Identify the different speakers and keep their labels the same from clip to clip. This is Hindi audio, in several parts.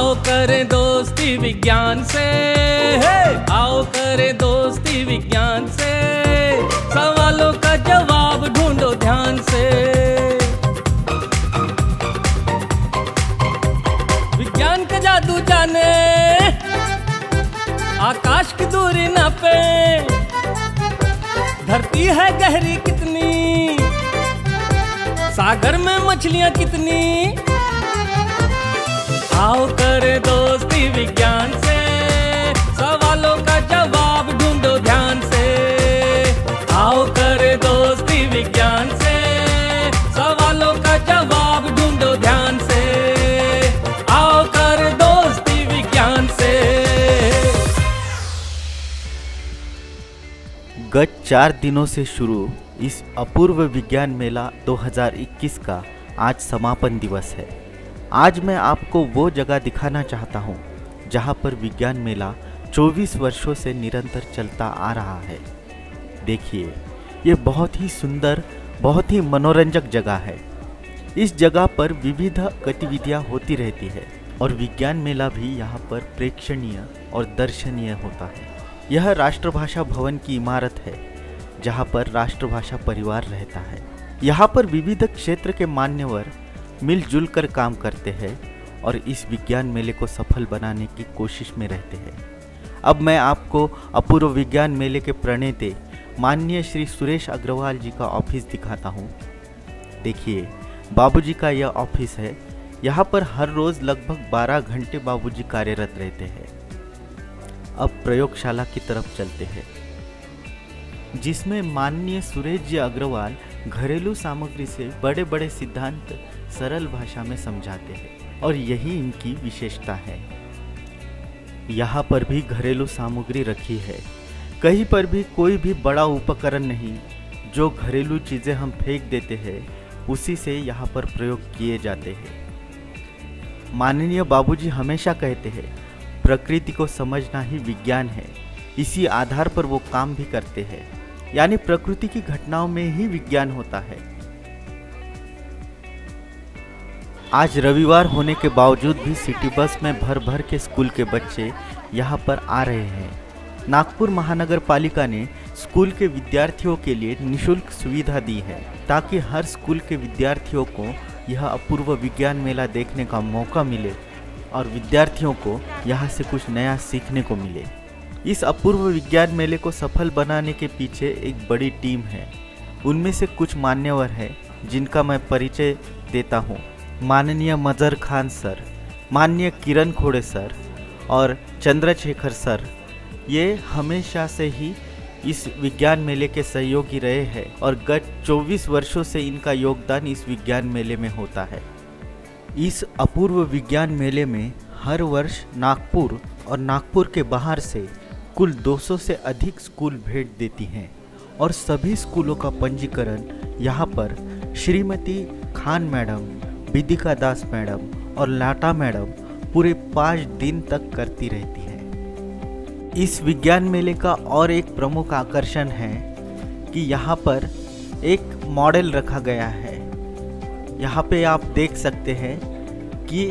Speaker 1: आओ करें दोस्ती विज्ञान से, आओ करें दोस्ती विज्ञान से, सवालों का जवाब ढूंढो ध्यान से। विज्ञान का जादू जाने, आकाश की दूरी नापे, धरती है गहरी कितनी, सागर में मछलियां कितनी। आओ करें दोस्ती विज्ञान से, सवालों का जवाब ढूंढो ध्यान से। आओ करें दोस्ती विज्ञान से, सवालों का जवाब ढूंढो ध्यान से। आओ करें दोस्ती विज्ञान से।
Speaker 2: गत 4 दिनों से शुरू इस अपूर्व विज्ञान मेला 2021 का आज समापन दिवस है। आज मैं आपको वो जगह दिखाना चाहता हूँ जहाँ पर विज्ञान मेला 24 वर्षों से निरंतर चलता आ रहा है। देखिए, ये बहुत ही सुंदर, बहुत ही मनोरंजक जगह है। इस जगह पर विविध गतिविधियाँ होती रहती है और विज्ञान मेला भी यहाँ पर प्रेक्षणीय और दर्शनीय होता है। यह राष्ट्रभाषा भवन की इमारत है जहाँ पर राष्ट्रभाषा परिवार रहता है। यहाँ पर विविध क्षेत्र के मान्यवर मिलजुल कर काम करते हैं और इस विज्ञान मेले को सफल बनाने की कोशिश में रहते हैं। अब मैं आपको अपूर्व विज्ञान मेले के प्रणेता माननीय श्री सुरेश अग्रवाल जी का ऑफिस दिखाता हूँ। देखिए, बाबूजी का यह ऑफिस है। यहाँ पर हर रोज़ लगभग 12 घंटे बाबूजी कार्यरत रहते हैं। अब प्रयोगशाला की तरफ चलते हैं, जिसमें माननीय सुरेश जी अग्रवाल घरेलू सामग्री से बड़े बड़े सिद्धांत सरल भाषा में समझाते हैं और यही इनकी विशेषता है। यहाँ पर भी घरेलू सामग्री रखी है। कहीं पर भी कोई भी बड़ा उपकरण नहीं। जो घरेलू चीज़ें हम फेंक देते हैं उसी से यहाँ पर प्रयोग किए जाते हैं। माननीय बाबूजी हमेशा कहते हैं, प्रकृति को समझना ही विज्ञान है। इसी आधार पर वो काम भी करते हैं, यानी प्रकृति की घटनाओं में ही विज्ञान होता है। आज रविवार होने के बावजूद भी सिटी बस में भर भर के स्कूल के बच्चे यहाँ पर आ रहे हैं। नागपुर महानगर पालिका ने स्कूल के विद्यार्थियों के लिए निःशुल्क सुविधा दी है ताकि हर स्कूल के विद्यार्थियों को यह अपूर्व विज्ञान मेला देखने का मौका मिले और विद्यार्थियों को यहाँ से कुछ नया सीखने को मिले। इस अपूर्व विज्ञान मेले को सफल बनाने के पीछे एक बड़ी टीम है। उनमें से कुछ मान्यवर हैं जिनका मैं परिचय देता हूँ। माननीय मजहर खान सर, माननीय किरण खोड़े सर और चंद्रशेखर सर, ये हमेशा से ही इस विज्ञान मेले के सहयोगी रहे हैं और गत 24 वर्षों से इनका योगदान इस विज्ञान मेले में होता है। इस अपूर्व विज्ञान मेले में हर वर्ष नागपुर और नागपुर के बाहर से कुल 200 से अधिक स्कूल भेंट देती हैं और सभी स्कूलों का पंजीकरण यहाँ पर श्रीमती खान मैडम, विदिका दास मैडम और लाटा मैडम पूरे 5 दिन तक करती रहती हैं। इस विज्ञान मेले का और एक प्रमुख आकर्षण है कि यहाँ पर एक मॉडल रखा गया है। यहाँ पे आप देख सकते हैं कि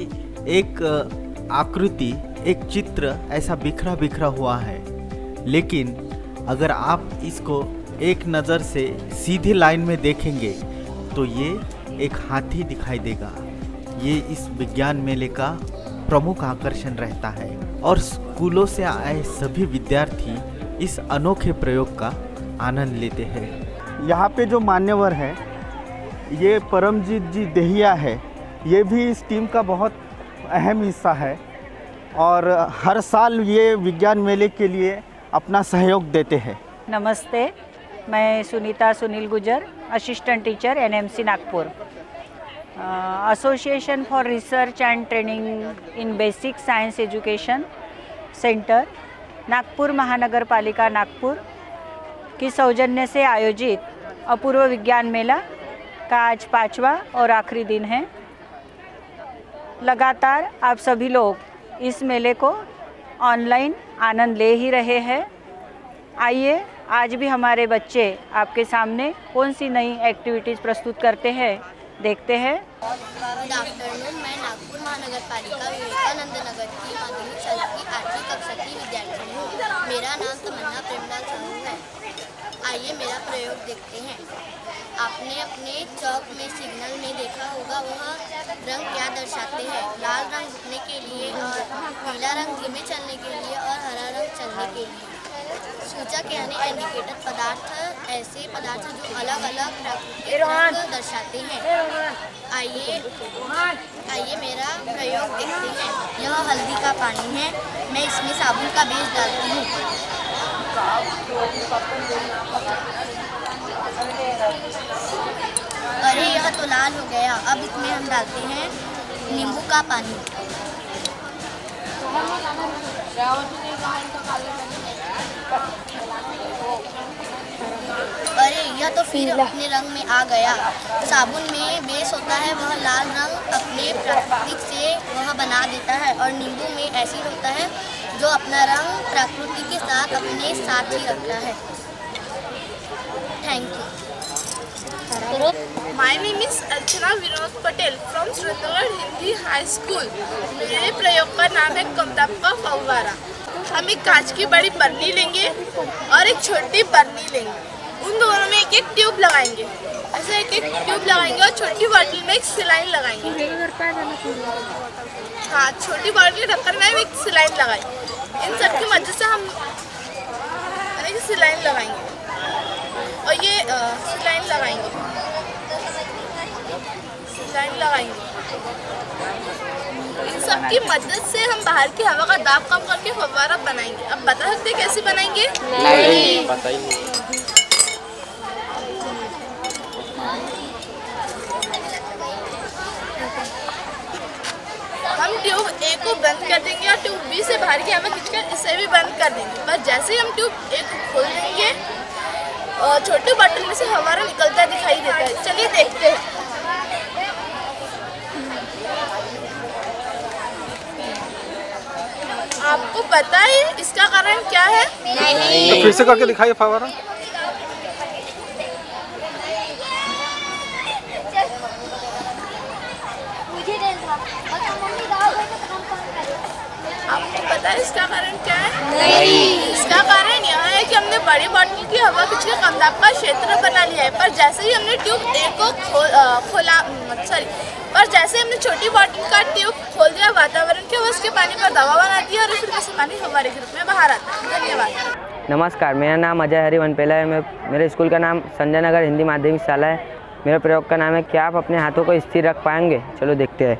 Speaker 2: एक आकृति, एक चित्र ऐसा बिखरा बिखरा हुआ है, लेकिन अगर आप इसको एक नज़र से सीधी लाइन में देखेंगे तो ये एक हाथी दिखाई देगा। ये इस विज्ञान मेले का प्रमुख आकर्षण रहता है और स्कूलों से आए सभी विद्यार्थी इस अनोखे प्रयोग का आनंद लेते हैं। यहाँ पे जो मान्यवर है ये परमजीत जी देहिया है। ये भी इस टीम का बहुत अहम हिस्सा है और हर साल ये विज्ञान मेले के लिए अपना सहयोग देते हैं।
Speaker 3: नमस्ते, मैं सुनीता सुनील गुजर, assistant teacher NMC Nagpur. Association for research and training in basic science education centre, Nagpur महानगर पालिका नागपुर की सौजन्य से आयोजित अपूर्व विज्ञान मेला का आज 5वां और आखिरी दिन है। लगातार आप सभी लोग इस मेले को ऑनलाइन आनंद ले ही रहे हैं। आइए आज भी हमारे बच्चे आपके सामने कौन सी नई एक्टिविटीज़ प्रस्तुत करते हैं देखते हैं।
Speaker 4: Good afternoon. मैं नागपुर महानगर पालिका विवेकानंद नगर की माध्यमिक शाला की 8वीं कक्षा की विद्यार्थी हूँ। मेरा नाम तमन्ना प्रेमलाल साहू है। आइए मेरा प्रयोग देखते हैं। आपने अपने चौक में सिग्नल में देखा होगा वह रंग क्या दर्शाते हैं। लाल रंग रुकने के लिए और पीला रंग धीमे चलने के लिए और हरा रंग चलने के लिए। सूचक यानी इंडिकेटर पदार्थ ऐसे पदार्थ जो अलग अलग प्राकृतिक रंग दर्शाते हैं। आइए मेरा प्रयोग देखते हैं। यह हल्दी का पानी है। मैं इसमें साबुन का बेस डालती हूँ। अरे यह तो लाल हो गया। अब इसमें हम डालते हैं नींबू का पानी। अरे यह तो फिर अपने रंग में आ गया। साबुन में बेस होता है वह लाल रंग अपने प्राकृतिक से वह बना देता है और नींबू में एसिड होता है जो अपना रंग प्रकृति के साथ अपने साथ ही रखता है। Thank you.
Speaker 5: My name is Archana Vinod Patel from Srinagar Hindi high school. मेरे प्रयोग का नाम है कमदाब का फव्वारा। हम एक कांच की बड़ी बर्नी लेंगे और एक छोटी बर्नी लेंगे। उन दोनों में एक एक ट्यूब लगाएंगे। ऐसे एक एक ट्यूब लगाएंगे और छोटी बॉटल में एक सिलाइन लगाएंगे। हाँ, छोटी बॉटल के ढक्कन में एक सिलाइन लगाएंगे। इन सब की मदद से हम सिलाइन लगाएंगे और ये सिलाइन लगाएंगे। इन सब की मदद से हम बाहर की हवा का दाब कम करके फव्वारा बनाएंगे। अब बता सकते हैं कैसे बनाएंगे? नहीं बताइए। हम ट्यूब ए को बंद कर देंगे और ट्यूब बी से बाहर की हवा खींचकर इसे भी बंद कर देंगे। बस जैसे ही हम ट्यूब ए को खोल देंगे और छोटी बॉटल में से फव्वारा निकलता दिखाई देता है। चलिए देखते हैं। आपको पता है इसका कारण क्या है? नहीं।
Speaker 6: तो फिर से करके दिखाइए फव्वारा।
Speaker 5: आपको पता है इसका कारण क्या है? नहीं। इसका कारण यह है कि हमने बड़ी बॉटल की हवा खींचकर कमदाब का क्षेत्र बना लिया है। पर जैसे ही हमने ट्यूब ए को हमने छोटी बॉटल का ट्यूब खोल दिया, वातावरण के उसके पानी पर दबाव बना दिया और फिर से पानी फव्वारे के रूप में बाहर आता है। धन्यवाद।
Speaker 7: नमस्कार, मेरा नाम अजय हरिवंश पेला है। मेरे स्कूल का नाम संजय नगर हिंदी माध्यमिक शाला है। मेरे प्रयोग का नाम है क्या आप अपने हाथों को स्थिर रख पाएंगे? चलो देखते हैं।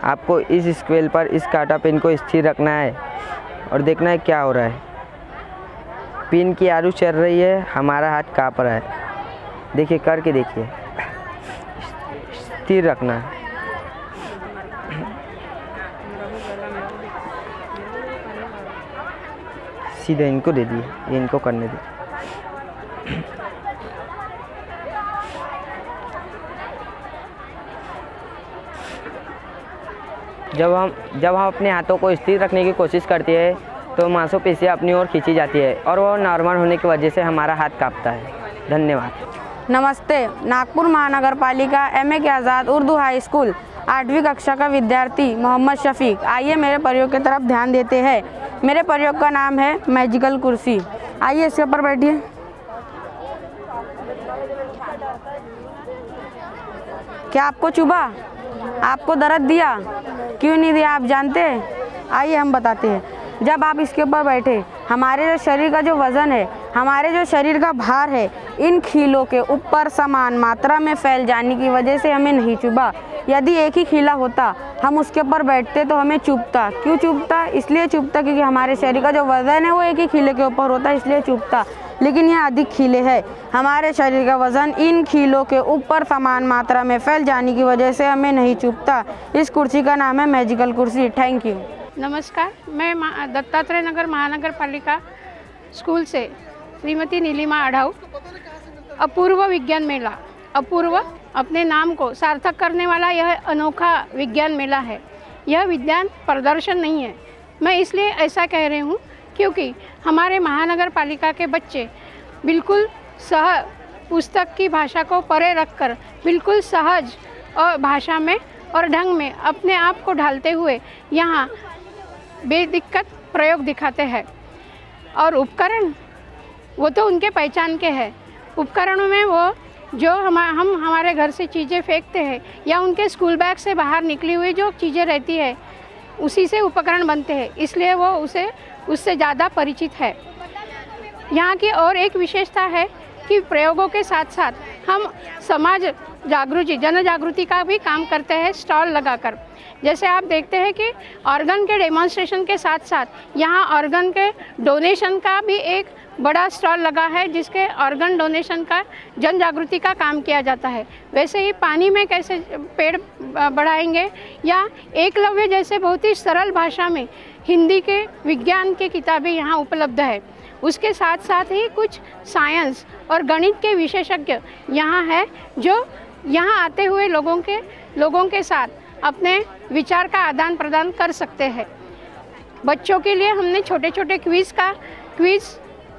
Speaker 7: आपको इस स्केल पर इस कांटा पिन को स्थिर रखना है और देखना है क्या हो रहा है। पिन की आरू चल रही है, हमारा हाथ काँप रहा है। देखिए, करके देखिए, स्थिर रखना है। सीधे इनको दे दिए, ये इनको करने दीजिए। जब हम अपने हाथों को स्थिर रखने की कोशिश करते हैं तो मांसपेशियां अपनी ओर खींची जाती है और वो नॉर्मल होने की वजह से हमारा हाथ कांपता है। धन्यवाद।
Speaker 8: नमस्ते, नागपुर महानगर पालिका M.A. के आज़ाद उर्दू हाई स्कूल 8वीं कक्षा का विद्यार्थी मोहम्मद शफीक। आइए मेरे प्रयोग की तरफ ध्यान देते हैं। मेरे प्रयोग का नाम है मैजिकल कुर्सी। आइए इसके ऊपर बैठिए। क्या आपको चुभा? आपको दर्द दिया? क्यों नहीं दिया आप जानते हैं? आइए हम बताते हैं। जब आप इसके ऊपर बैठे, हमारे जो शरीर का जो वज़न है, हमारे जो शरीर का भार है, इन खीलों के ऊपर समान मात्रा में फैल जाने की वजह से हमें नहीं चुभा। यदि एक ही खीला होता, हम उसके ऊपर बैठते तो हमें चुभता। क्यों चुभता? इसलिए चुभता क्योंकि हमारे शरीर का जो वज़न है वो एक ही खीले के ऊपर होता है, इसलिए चुभता। लेकिन यह अधिक खीले हैं। हमारे शरीर का वज़न इन खीलों के ऊपर समान मात्रा में फैल जाने की वजह से हमें नहीं चुभता। इस कुर्सी का नाम है मैजिकल कुर्सी। Thank you.
Speaker 9: नमस्कार, मैं दत्तात्रेय नगर महानगर पालिका स्कूल से श्रीमती नीलिमा आढ़ाऊ। अपूर्व विज्ञान मेला, अपूर्व अपने नाम को सार्थक करने वाला यह अनोखा विज्ञान मेला है। यह विज्ञान प्रदर्शन नहीं है। मैं इसलिए ऐसा कह रही हूँ क्योंकि हमारे महानगर पालिका के बच्चे बिल्कुल पुस्तक की भाषा को परे रखकर बिल्कुल सहज और भाषा में और ढंग में अपने आप को ढालते हुए यहाँ बेदिक्कत प्रयोग दिखाते हैं। और उपकरण वो तो उनके पहचान के हैं। उपकरणों में वो जो हम हमारे घर से चीज़ें फेंकते हैं या उनके स्कूल बैग से बाहर निकली हुई जो चीज़ें रहती है उसी से उपकरण बनते हैं, इसलिए वो उससे ज़्यादा परिचित है। यहाँ की और एक विशेषता है कि प्रयोगों के साथ साथ हम समाज जागृति जन जागृति का भी काम करते हैं स्टॉल लगाकर। जैसे आप देखते हैं कि ऑर्गन के डेमोन्स्ट्रेशन के साथ साथ यहाँ ऑर्गन के डोनेशन का भी एक बड़ा स्टॉल लगा है, जिसके ऑर्गन डोनेशन का जन जागृति का काम किया जाता है। वैसे ही पानी में कैसे पेड़ बढ़ाएंगे या एकलव्य जैसे बहुत ही सरल भाषा में हिंदी के विज्ञान की किताबें यहाँ उपलब्ध है। उसके साथ साथ ही कुछ साइंस और गणित के विशेषज्ञ यहाँ है जो यहाँ आते हुए लोगों के साथ अपने विचार का आदान प्रदान कर सकते हैं। बच्चों के लिए हमने छोटे छोटे क्विज़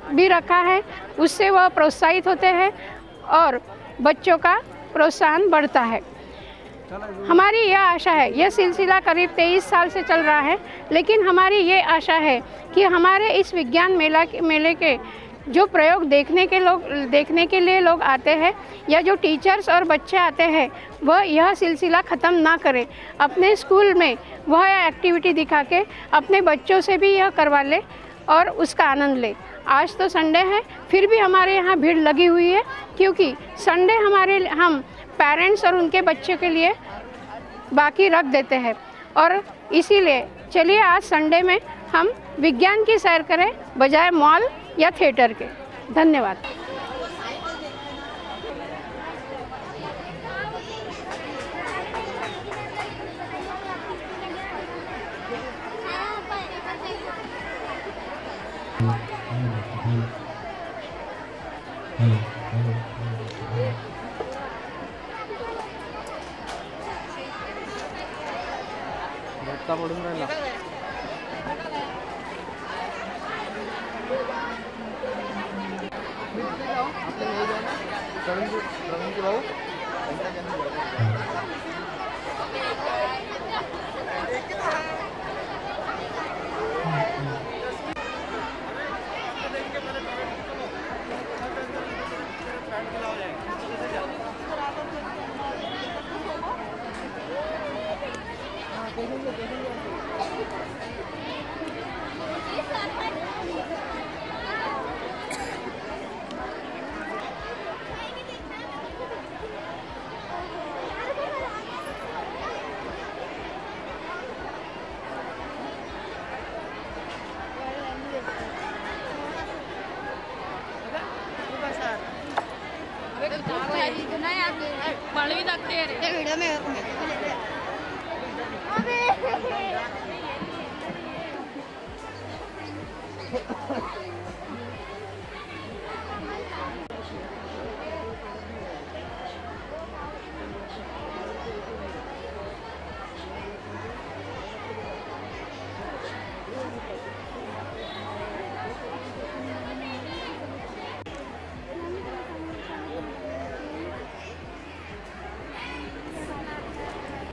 Speaker 9: भी रखा है, उससे वह प्रोत्साहित होते हैं और बच्चों का प्रोत्साहन बढ़ता है। हमारी यह आशा है, यह सिलसिला करीब 23 साल से चल रहा है, लेकिन हमारी ये आशा है कि हमारे इस विज्ञान मेले के जो प्रयोग देखने के लिए लोग आते हैं या जो टीचर्स और बच्चे आते हैं वह यह सिलसिला ख़त्म ना करें। अपने स्कूल में वह एक्टिविटी दिखा के अपने बच्चों से भी यह करवा ले और उसका आनंद ले। आज तो संडे है, फिर भी हमारे यहाँ भीड़ लगी हुई है, क्योंकि संडे हम पेरेंट्स और उनके बच्चे के लिए बाकी रख देते हैं। और इसीलिए चलिए आज संडे में हम विज्ञान की सैर करें बजाय मॉल या थिएटर के। धन्यवाद।
Speaker 6: पडून राहिला भाऊ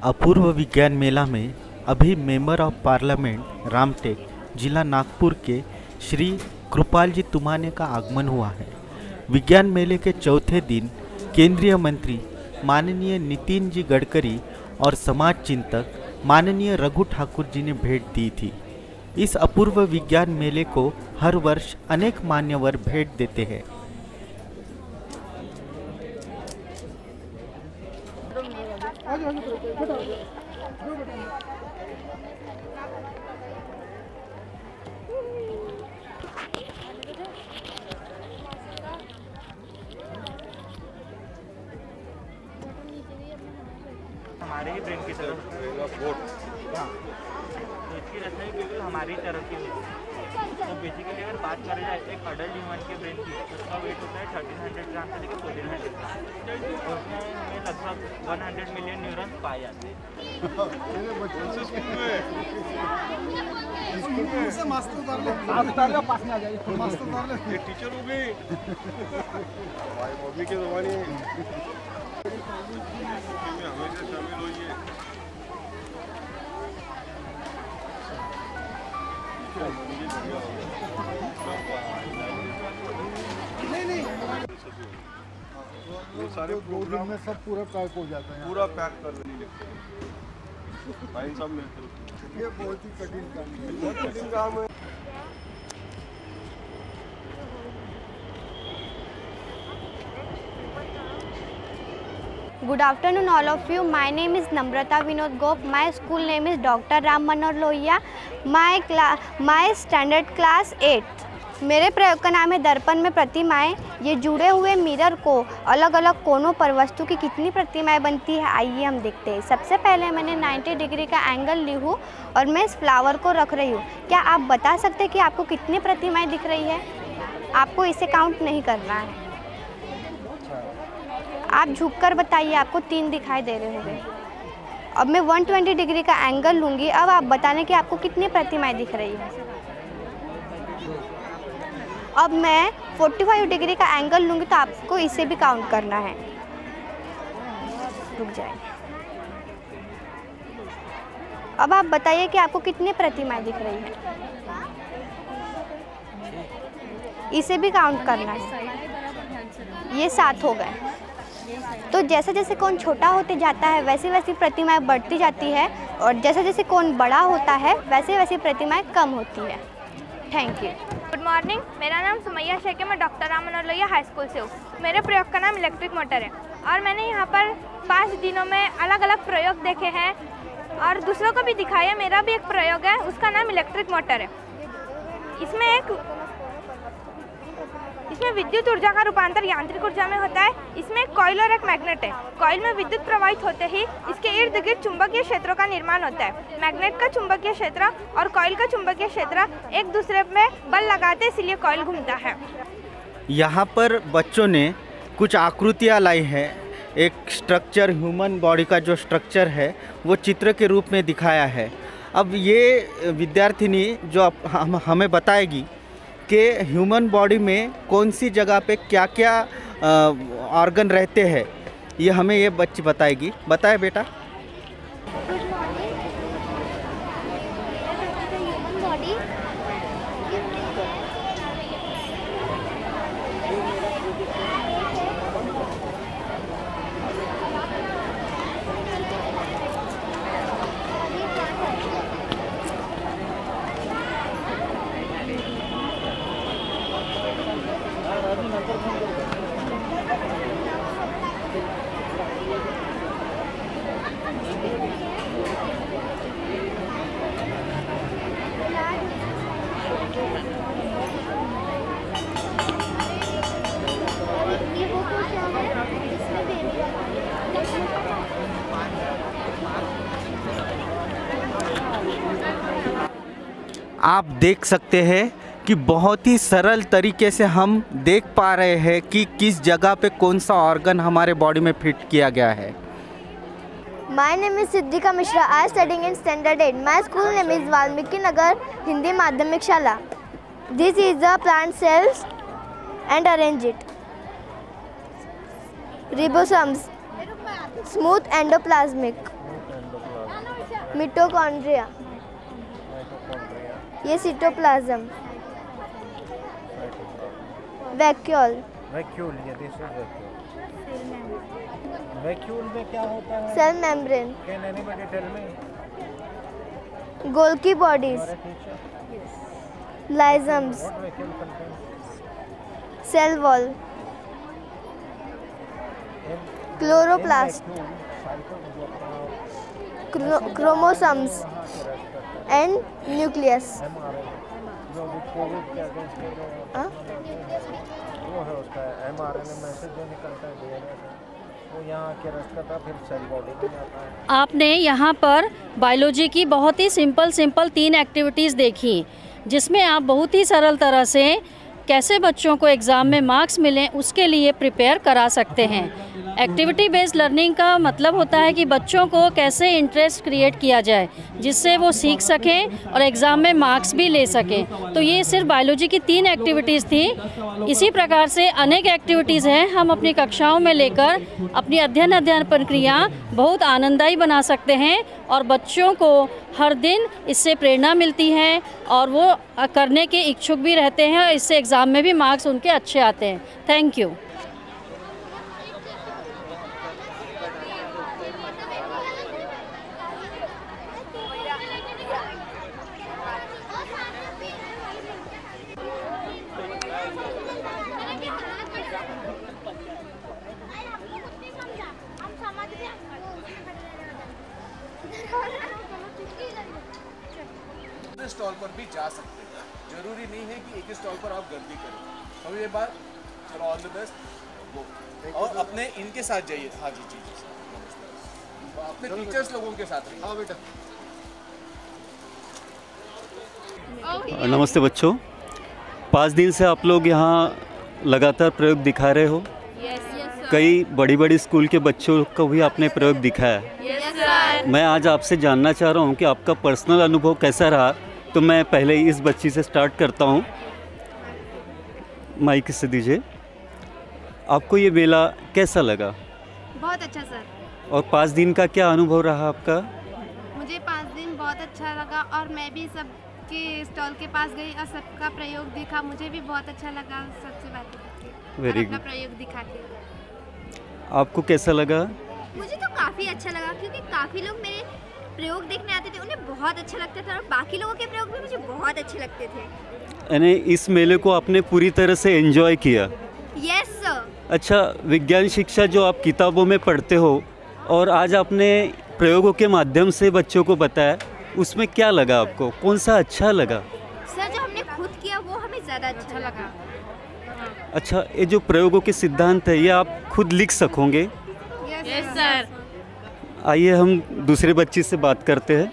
Speaker 2: अपूर्व विज्ञान मेला में अभी मेंबर ऑफ पार्लियामेंट रामटेक जिला नागपुर के श्री कृपाल जी तुमाने का आगमन हुआ है। विज्ञान मेले के चौथे दिन केंद्रीय मंत्री माननीय नितिन जी गडकरी और समाज चिंतक माननीय रघु ठाकुर जी ने भेंट दी थी। इस अपूर्व विज्ञान मेले को हर वर्ष अनेक मान्यवर भेंट देते हैं।
Speaker 10: हमारे ही ब्रेन की तरफ हाँ, तो इसकी रचना बिल्कुल हमारी तरफ की होती है। तो बेसिकली अगर बात करें जाए एक अडल्ट ह्यूमन के ब्रेन की, उसका वेट होता है 1300 ग्राम से लेकर 1400 ग्राम। उसमें हमें लगभग 100 मिलियन न्यूरॉन्स पाए जाते हैं। टीचर हो गए मम्मी के ज़माने
Speaker 11: ये सारे प्रोग्राम में सब पूरा पैक हो जाता है, पूरा पैक कर लेंगे भाई सब मिलकर। ये बहुत ही कठिन काम है, बहुत कठिन काम है।
Speaker 12: Good afternoon all of you. My name is Namrata Vinod Gop. My school name is Dr. Ram Manohar Lohia. My standard class 8th. मेरे प्रयोग का नाम है दर्पण में प्रतिमाएं। ये जुड़े हुए मिरर को अलग अलग कोनों पर वस्तु की कितनी प्रतिमाएं बनती है, आइए हम देखते हैं। सबसे पहले मैंने 90 डिग्री का एंगल ली हूँ और मैं इस फ्लावर को रख रही हूँ। क्या आप बता सकते हैं कि आपको कितनी प्रतिमाएं दिख रही है? आपको इसे काउंट नहीं करना है। आप झुककर बताइए, आपको 3 दिखाई दे रहे होंगे। अब मैं 120 डिग्री का एंगल लूँगी। अब आप बताने कि आपको कितनी प्रतिमाएं दिख रही है। अब मैं 45 डिग्री का एंगल लूँगी तो आपको इसे भी काउंट करना है। रुक जाए। अब आप बताइए कि आपको कितनी प्रतिमाएं दिख रही है। इसे भी काउंट करना है। ये 7 हो गए। तो जैसे जैसे कोन छोटा होते जाता है वैसे वैसी प्रतिमाएं बढ़ती जाती है, और जैसे जैसे कोन बड़ा होता है वैसे वैसी प्रतिमाएं कम होती है। Thank you.
Speaker 13: गुड मॉर्निंग, मेरा नाम सुमैया शेख है। मैं doctor Ram Manohar Lohia high school से हूँ। मेरे प्रयोग का नाम इलेक्ट्रिक मोटर है और मैंने यहाँ पर 5 दिनों में अलग अलग प्रयोग देखे हैं और दूसरों को भी दिखाया। मेरा भी एक प्रयोग है, उसका नाम इलेक्ट्रिक मोटर है। इसमें विद्युत ऊर्जा का रूपांतर यांत्रिक ऊर्जा में होता है। इसमें एक कॉइल और एक मैग्नेट है। कॉइल में विद्युत प्रवाहित होते ही इसके इर्द गिर्द चुंबकीय क्षेत्रों का निर्माण होता है। मैग्नेट का चुंबकीय क्षेत्र और कॉइल का चुंबकीय क्षेत्र एक दूसरे में बल लगाते, इसलिए कॉइल घूमता है।
Speaker 2: यहाँ पर बच्चों ने कुछ आकृतियाँ लाई है। एक स्ट्रक्चर, ह्यूमन बॉडी का जो स्ट्रक्चर है वो चित्र के रूप में दिखाया है। अब ये विद्यार्थिनी जो हमें बताएगी कि ह्यूमन बॉडी में कौन सी जगह पे क्या क्या ऑर्गन रहते हैं, ये हमें ये बच्ची बताएगी। बताए बेटा। आप देख सकते हैं कि बहुत ही सरल तरीके से हम देख पा रहे हैं कि किस जगह पे कौन सा ऑर्गन हमारे बॉडी में फिट किया गया है।
Speaker 12: My name is Siddhika Mishra. I am studying in standard 8. My school name is Valmiki Nagar Hindi Madhyamik Shala. This is the plant cells and arrange it. Ribosomes, smooth endoplasmic, mitochondria. ये cytoplasm. Vacuole.
Speaker 14: वैक्यूल, ये दिस इज वैक्यूल में क्या होता है?
Speaker 12: Cell membrane.
Speaker 14: Can anybody tell me?
Speaker 12: Golgi bodies. Lysosomes.
Speaker 14: What vacuole contains?
Speaker 12: Cell wall. Chloroplast. Chromosomes and nucleus.
Speaker 14: जो कोविड के अगेंस्ट वो है उसका mRNA मैसेज जो निकलता है DNA से, वो यहाँ आके रेस्ट करता है, फिर सेल बॉडी में आता है।
Speaker 15: आपने यहाँ पर बायोलॉजी की बहुत ही सिंपल 3 एक्टिविटीज़ देखी, जिसमें आप बहुत ही सरल तरह से कैसे बच्चों को एग्ज़ाम में मार्क्स मिलें उसके लिए प्रिपेयर करा सकते हैं। एक्टिविटी बेस्ड लर्निंग का मतलब होता है कि बच्चों को कैसे इंटरेस्ट क्रिएट किया जाए जिससे वो सीख सकें और एग्ज़ाम में मार्क्स भी ले सकें। तो ये सिर्फ बायोलॉजी की 3 एक्टिविटीज़ थी। इसी प्रकार से अनेक एक्टिविटीज़ हैं हम अपनी कक्षाओं में लेकर अपनी अध्ययन प्रक्रिया बहुत आनंददायी बना सकते हैं और बच्चों को हर दिन इससे प्रेरणा मिलती है और वो करने के इच्छुक भी रहते हैं और इससे एग्ज़ाम में भी मार्क्स उनके अच्छे आते हैं। Thank you.
Speaker 16: स्टॉल पर भी जा सकते हैं, जरूरी नहीं है कि एक ही स्टॉल पर आप गर्दी करें। तो ये बात, चलो ऑल द बेस्ट। और अपने इनके साथ जाइए। हाँ जी जी जी, अपने टीचर्स लोगों के साथ रहिए। हाँ बेटा।
Speaker 17: नमस्ते बच्चों, 5 दिन से आप लोग यहाँ लगातार प्रयोग दिखा रहे हो। कई बड़ी बड़ी स्कूल के बच्चों को भी आपने प्रयोग दिखाया। मैं आज आपसे जानना चाह रहा हूँ कि आपका पर्सनल अनुभव कैसा रहा। तो मैं पहले इस बच्ची से स्टार्ट करता हूँ। माइक से दीजिए। आपको ये मेला कैसा लगा?
Speaker 18: बहुत अच्छा सर।
Speaker 17: और 5 दिन का क्या अनुभव रहा आपका?
Speaker 18: मुझे 5 दिन बहुत अच्छा लगा और मैं भी सबके स्टॉल के पास गई और सबका प्रयोग देखा। मुझे भी बहुत अच्छा लगा सबसे बातें करके।
Speaker 17: Very
Speaker 18: good. प्रयोग दिखा के।
Speaker 17: आपको कैसा लगा?
Speaker 18: मुझे तो काफ़ी अच्छा लगा क्योंकि काफ़ी लोग मेरे प्रयोग देखने आते थे, उन्हें बहुत अच्छा लगता था और बाकी लोगों के प्रयोग भी मुझे बहुत अच्छे लगते थे।
Speaker 17: यानी इस मेले को आपने पूरी तरह से एंजॉय किया?
Speaker 18: Yes sir.
Speaker 17: अच्छा, विज्ञान शिक्षा जो आप किताबों में पढ़ते हो और आज आपने प्रयोगों के माध्यम से बच्चों को बताया, उसमें क्या लगा आपको? कौन सा अच्छा लगा?
Speaker 18: सर, जो हमने खुद किया वो हमें ज़्यादा अच्छा लगा।
Speaker 17: अच्छा, ये जो प्रयोगों के सिद्धांत है ये आप खुद लिख सकोगे?
Speaker 18: Yes sir.
Speaker 17: आइए हम दूसरे बच्चे से बात करते हैं।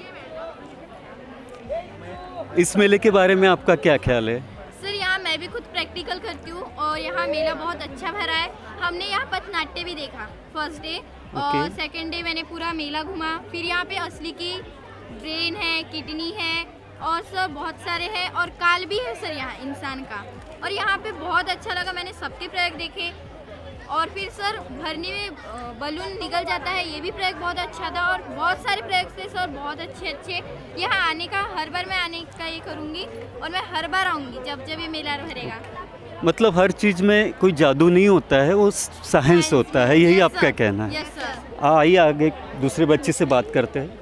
Speaker 17: इस मेले के बारे में आपका क्या ख्याल है?
Speaker 18: सर, यहाँ मैं भी खुद प्रैक्टिकल करती हूँ और यहाँ मेला बहुत अच्छा भरा है। हमने यहाँ पथनाट्य भी देखा फर्स्ट डे और सेकंड डे मैंने पूरा मेला घूमा। फिर यहाँ पे असली की ब्रेन है, किडनी है और सर बहुत सारे हैं और काल भी है सर यहाँ इंसान का। और यहाँ पे बहुत अच्छा लगा, मैंने सबके प्रयोग देखे। और फिर सर भरने में बलून निकल जाता है, ये भी प्रयोग बहुत अच्छा था। और बहुत सारे प्रयोग थे सर, बहुत अच्छे। यहाँ आने का हर बार मैं आने का ये करूँगी और मैं हर बार आऊँगी जब जब ये मेला भरेगा।
Speaker 17: मतलब हर चीज़ में कोई जादू नहीं होता है, वो साइंस होता है, यही आपका कहना है?
Speaker 18: Yes sir.
Speaker 17: आइए आगे दूसरे बच्चे से बात करते हैं।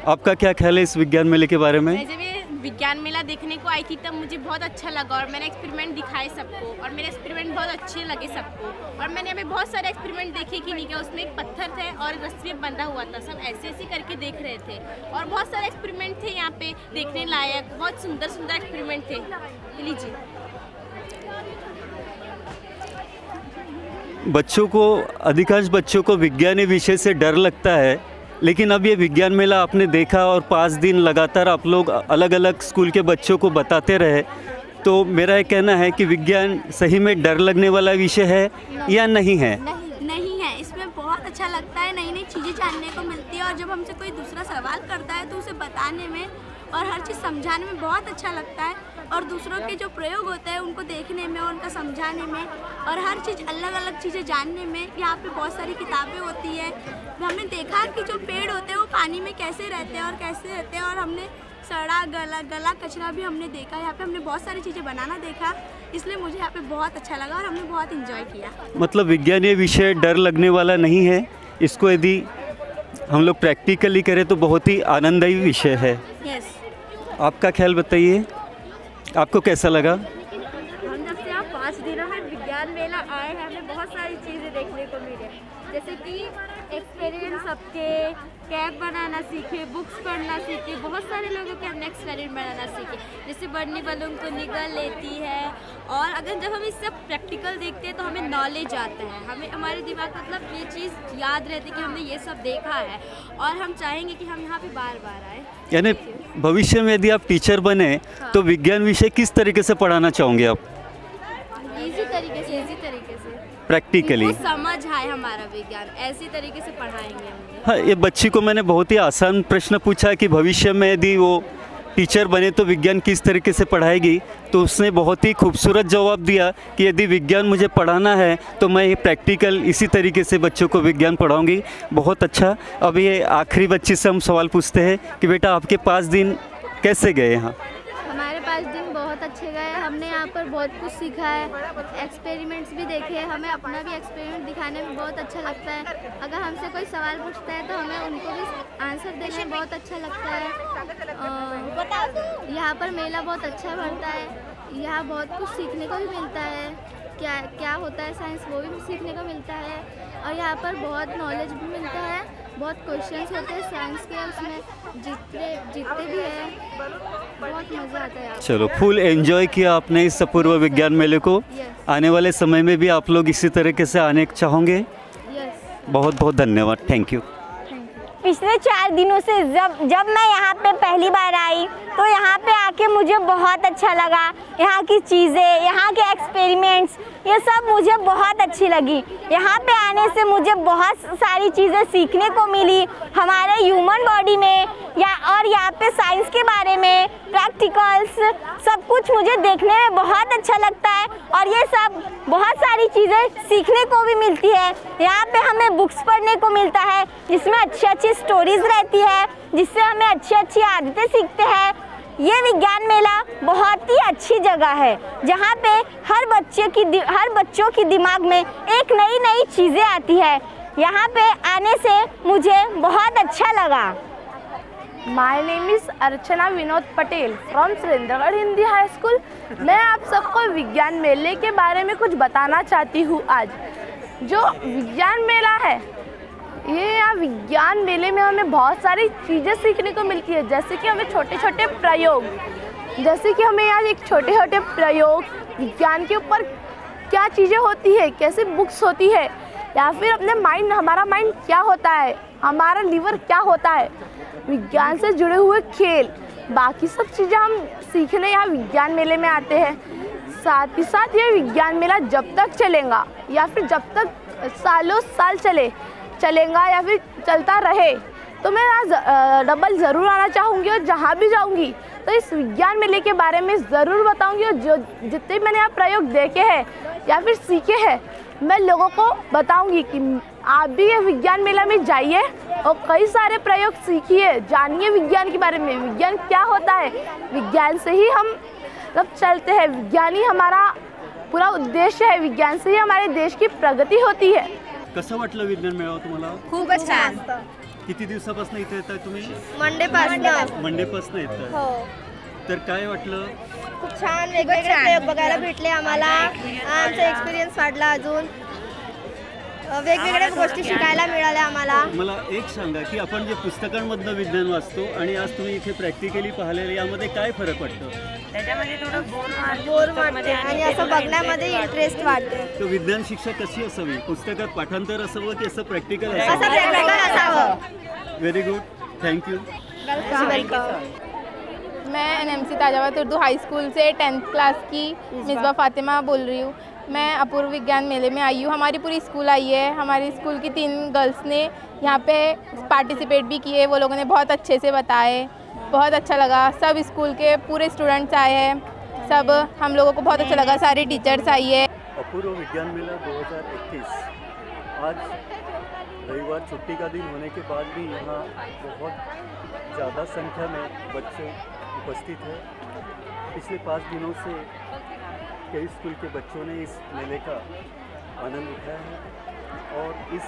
Speaker 17: आपका क्या ख्याल है इस विज्ञान मेले के बारे में?
Speaker 19: जब ये विज्ञान मेला देखने को आई थी तब मुझे बहुत अच्छा लगा और मैंने एक्सपेरिमेंट दिखाए सबको और मेरे एक्सपेरिमेंट बहुत अच्छे लगे सबको। और मैंने अभी बहुत सारे एक्सपेरिमेंट देखे कि नहीं क्या, उसमें एक पत्थर थे और रस्सी में बंधा हुआ था, सब ऐसे करके देख रहे थे। और बहुत सारे एक्सपेरिमेंट थे यहाँ पे देखने लायक, बहुत सुंदर एक्सपेरिमेंट थे। लीजिए।
Speaker 17: बच्चों को, अधिकांश बच्चों को विज्ञानी विषय से डर लगता है, लेकिन अब ये विज्ञान मेला आपने देखा और 5 दिन लगातार आप लोग अलग अलग स्कूल के बच्चों को बताते रहे, तो मेरा ये कहना है कि विज्ञान सही में डर लगने वाला विषय है या नहीं है?
Speaker 18: नहीं है, इसमें बहुत अच्छा लगता है, नई नई चीज़ें जानने को मिलती है और जब हमसे कोई दूसरा सवाल करता है तो उसे बताने में और हर चीज़ समझाने में बहुत अच्छा लगता है। और दूसरों के जो प्रयोग होते हैं उनको देखने में, उनका समझाने में और हर चीज़ अलग अलग चीज़ें जानने में। यहाँ पे बहुत सारी किताबें होती है। हमने देखा कि जो पेड़ होते हैं वो पानी में कैसे रहते हैं और कैसे रहते हैं। और हमने सड़ा गला कचरा भी हमने देखा। यहाँ पे हमने बहुत सारी चीज़ें बनाना देखा, इसलिए मुझे यहाँ पे बहुत अच्छा लगा और हमने बहुत इंजॉय किया।
Speaker 17: मतलब विज्ञान ये विषय डर लगने वाला नहीं है, इसको यदि हम लोग प्रैक्टिकली करें तो बहुत ही आनंददायी विषय है।
Speaker 18: यस।
Speaker 17: आपका ख्याल बताइए, आपको कैसा लगा?
Speaker 18: हम जब से यहाँ 5 दिनों में विज्ञान मेला आए हैं, हमें बहुत
Speaker 20: बहुत सारी चीज़ें देखने को मिले, जैसे कि एक्सपेरिमेंट सबके, कैप बनाना सीखे, बुक्स पढ़ना सीखे, बहुत सारे लोगों के हमने एक्सपेरिमेंट बनाना सीखे, जैसे बर्नी बलून को निगल लेती है। और अगर जब हम इस सब प्रैक्टिकल देखते हैं तो हमें नॉलेज आता है, हमें हमारे दिमाग मतलब ये चीज़ याद रहती है कि हमने ये सब देखा है और हम चाहेंगे कि हम यहाँ पे बार बार आए।
Speaker 17: यानी भविष्य में यदि आप टीचर बने तो विज्ञान विषय किस तरीके से पढ़ाना चाहोगे आप?
Speaker 20: इजी तरीके से
Speaker 17: प्रैक्टिकली
Speaker 20: समझ आए हमारा विज्ञान, ऐसी तरीके से पढ़ाएंगे हम।
Speaker 17: हाँ, ये बच्ची को मैंने बहुत ही आसान प्रश्न पूछा कि भविष्य में यदि वो टीचर बने तो विज्ञान किस तरीके से पढ़ाएगी, तो उसने बहुत ही खूबसूरत जवाब दिया कि यदि विज्ञान मुझे पढ़ाना है तो मैं ये प्रैक्टिकल इसी तरीके से बच्चों को विज्ञान पढ़ाऊंगी। बहुत अच्छा। अब ये आखिरी बच्ची से हम सवाल पूछते हैं कि बेटा आपके 5 दिन कैसे गए यहाँ?
Speaker 20: हमारे 5 दिन बहुत अच्छे गए, हमने यहाँ पर बहुत कुछ सीखा है, एक्सपेरिमेंट्स भी देखे, हमें अपना भी एक्सपेरिमेंट दिखाने में बहुत अच्छा लगता है। अगर हमसे कोई सवाल पूछता है तो हमें उनको भी आंसर देने में बहुत अच्छा लगता है। यहाँ पर मेला बहुत अच्छा भरता है, यहाँ बहुत कुछ सीखने को भी मिलता है, क्या क्या होता है साइंस वो भी सीखने को मिलता है। और यहाँ पर बहुत नॉलेज भी मिलता है, बहुत क्वेश्चंस होते हैं साइंस के, उसमें जीतते भी हैं, बहुत मज़ा आता है।
Speaker 17: चलो, फुल एंजॉय किया आपने इस अपूर्व विज्ञान मेले को। आने वाले समय में भी आप लोग इसी तरीके से आने चाहोगे? बहुत बहुत धन्यवाद, थैंक यू।
Speaker 12: पिछले 4 दिनों से जब मैं यहाँ पे पहली बार आई तो यहाँ पे आके मुझे बहुत अच्छा लगा। यहाँ की चीज़ें, यहाँ के एक्सपेरिमेंट्स, ये सब मुझे बहुत अच्छी लगी। यहाँ पे आने से मुझे बहुत सारी चीज़ें सीखने को मिली हमारे ह्यूमन बॉडी में, और यहाँ पे साइंस के बारे में प्रैक्टिकल्स सब कुछ मुझे देखने में बहुत अच्छा लगता है। और ये सब बहुत सारी चीज़ें सीखने को भी मिलती है। यहाँ पे हमें बुक्स पढ़ने को मिलता है जिसमें अच्छी अच्छी स्टोरीज रहती है, जिससे हमें अच्छी अच्छी आदतें सीखते हैं। ये विज्ञान मेला बहुत ही अच्छी जगह है जहाँ पे हर बच्चों की दिमाग में एक नई नई चीज़ें आती है। यहाँ पे आने से मुझे बहुत अच्छा लगा।
Speaker 5: My name is Archana Vinod Patel from Surendragarh Hindi high school. मैं आप सबको विज्ञान मेले के बारे में कुछ बताना चाहती हूँ। आज जो विज्ञान मेला है, ये यहाँ विज्ञान मेले में हमें बहुत सारी चीज़ें सीखने को मिलती है, जैसे कि हमें छोटे छोटे प्रयोग, जैसे कि हमें यहाँ एक छोटे छोटे प्रयोग विज्ञान के ऊपर क्या चीज़ें होती है, कैसे बुक्स होती है, या फिर अपने माइंड, हमारा माइंड क्या होता है, हमारा लीवर क्या होता है, विज्ञान से जुड़े हुए खेल, बाकी सब चीज़ें हम सीखने यहाँ विज्ञान मेले में आते हैं। साथ ही साथ ये विज्ञान मेला जब तक चलेगा या फिर जब तक सालों साल चलेगा या फिर चलता रहे, तो मैं यहाँ डबल ज़रूर आना चाहूँगी। और जहाँ भी जाऊँगी तो इस विज्ञान मेले के बारे में ज़रूर बताऊँगी। और जो जितने मैंने यहाँ प्रयोग देखे हैं या फिर सीखे हैं, मैं लोगों को बताऊँगी कि आप भी ये विज्ञान मेला में जाइए और कई सारे प्रयोग सीखिए, जानिए विज्ञान के बारे में, विज्ञान क्या होता है। विज्ञान से ही हम सब चलते हैं, विज्ञान ही हमारा पूरा उद्देश्य है, विज्ञान से ही हमारे देश की प्रगती होती है।
Speaker 17: कसं वाटलं विज्ञान मेळावा तुम्हाला?
Speaker 12: खूपच छान।
Speaker 17: किती दिवसापासून इथे येताय तुम्ही?
Speaker 12: मंडेपासून
Speaker 17: येताय।
Speaker 12: हो।
Speaker 17: तर काय वाटलं?
Speaker 12: खूप छान, वेगवेगळे प्रयोग बघायला भेटले आम्हाला, आमचा एक्सपिरियन्स वाढला, अजून वेगवेगळ्या गोष्टी शिकायला मिळाल्या आम्हाला।
Speaker 17: मला एक सांगा की आपण जे पुस्तकांमधनं विज्ञान वाचतो आणि आज तुम्ही इथे प्रॅक्टिकली पाहिलेलं, यामध्ये काय फरक वाटतो?
Speaker 12: त्याच्यामध्ये थोडं बोर वाटते आणि असं बघण्यामध्ये इंटरेस्ट वाटते।
Speaker 17: तो विज्ञान शिक्षा कशी असावी? पुस्तकात पाठांतर असावं की असं प्रॅक्टिकल
Speaker 12: असावं?
Speaker 17: Very good, thank you.
Speaker 5: मैं NMC Tajabad Urdu high school से 10th क्लास की मिसबा फातिमा बोल रही हूँ। मैं अपूर्व विज्ञान मेले में आई हूँ, हमारी पूरी स्कूल आई है। हमारी स्कूल की 3 गर्ल्स ने यहाँ पे पार्टिसिपेट भी किए, वो लोगों ने बहुत अच्छे से बताए, बहुत अच्छा लगा। सब स्कूल के पूरे स्टूडेंट्स आए हैं, सब हम लोगों को बहुत अच्छा लगा, सारे टीचर्स आई है।
Speaker 17: अपूर्व विज्ञान मेला 2021 आज रविवार छुट्टी का दिन होने के बाद भी यहाँ बहुत ज़्यादा संख्या में बच्चे उपस्थित हैं। पिछले 5 दिनों से कई स्कूल के बच्चों ने इस मेले का आनंद उठाया है और इस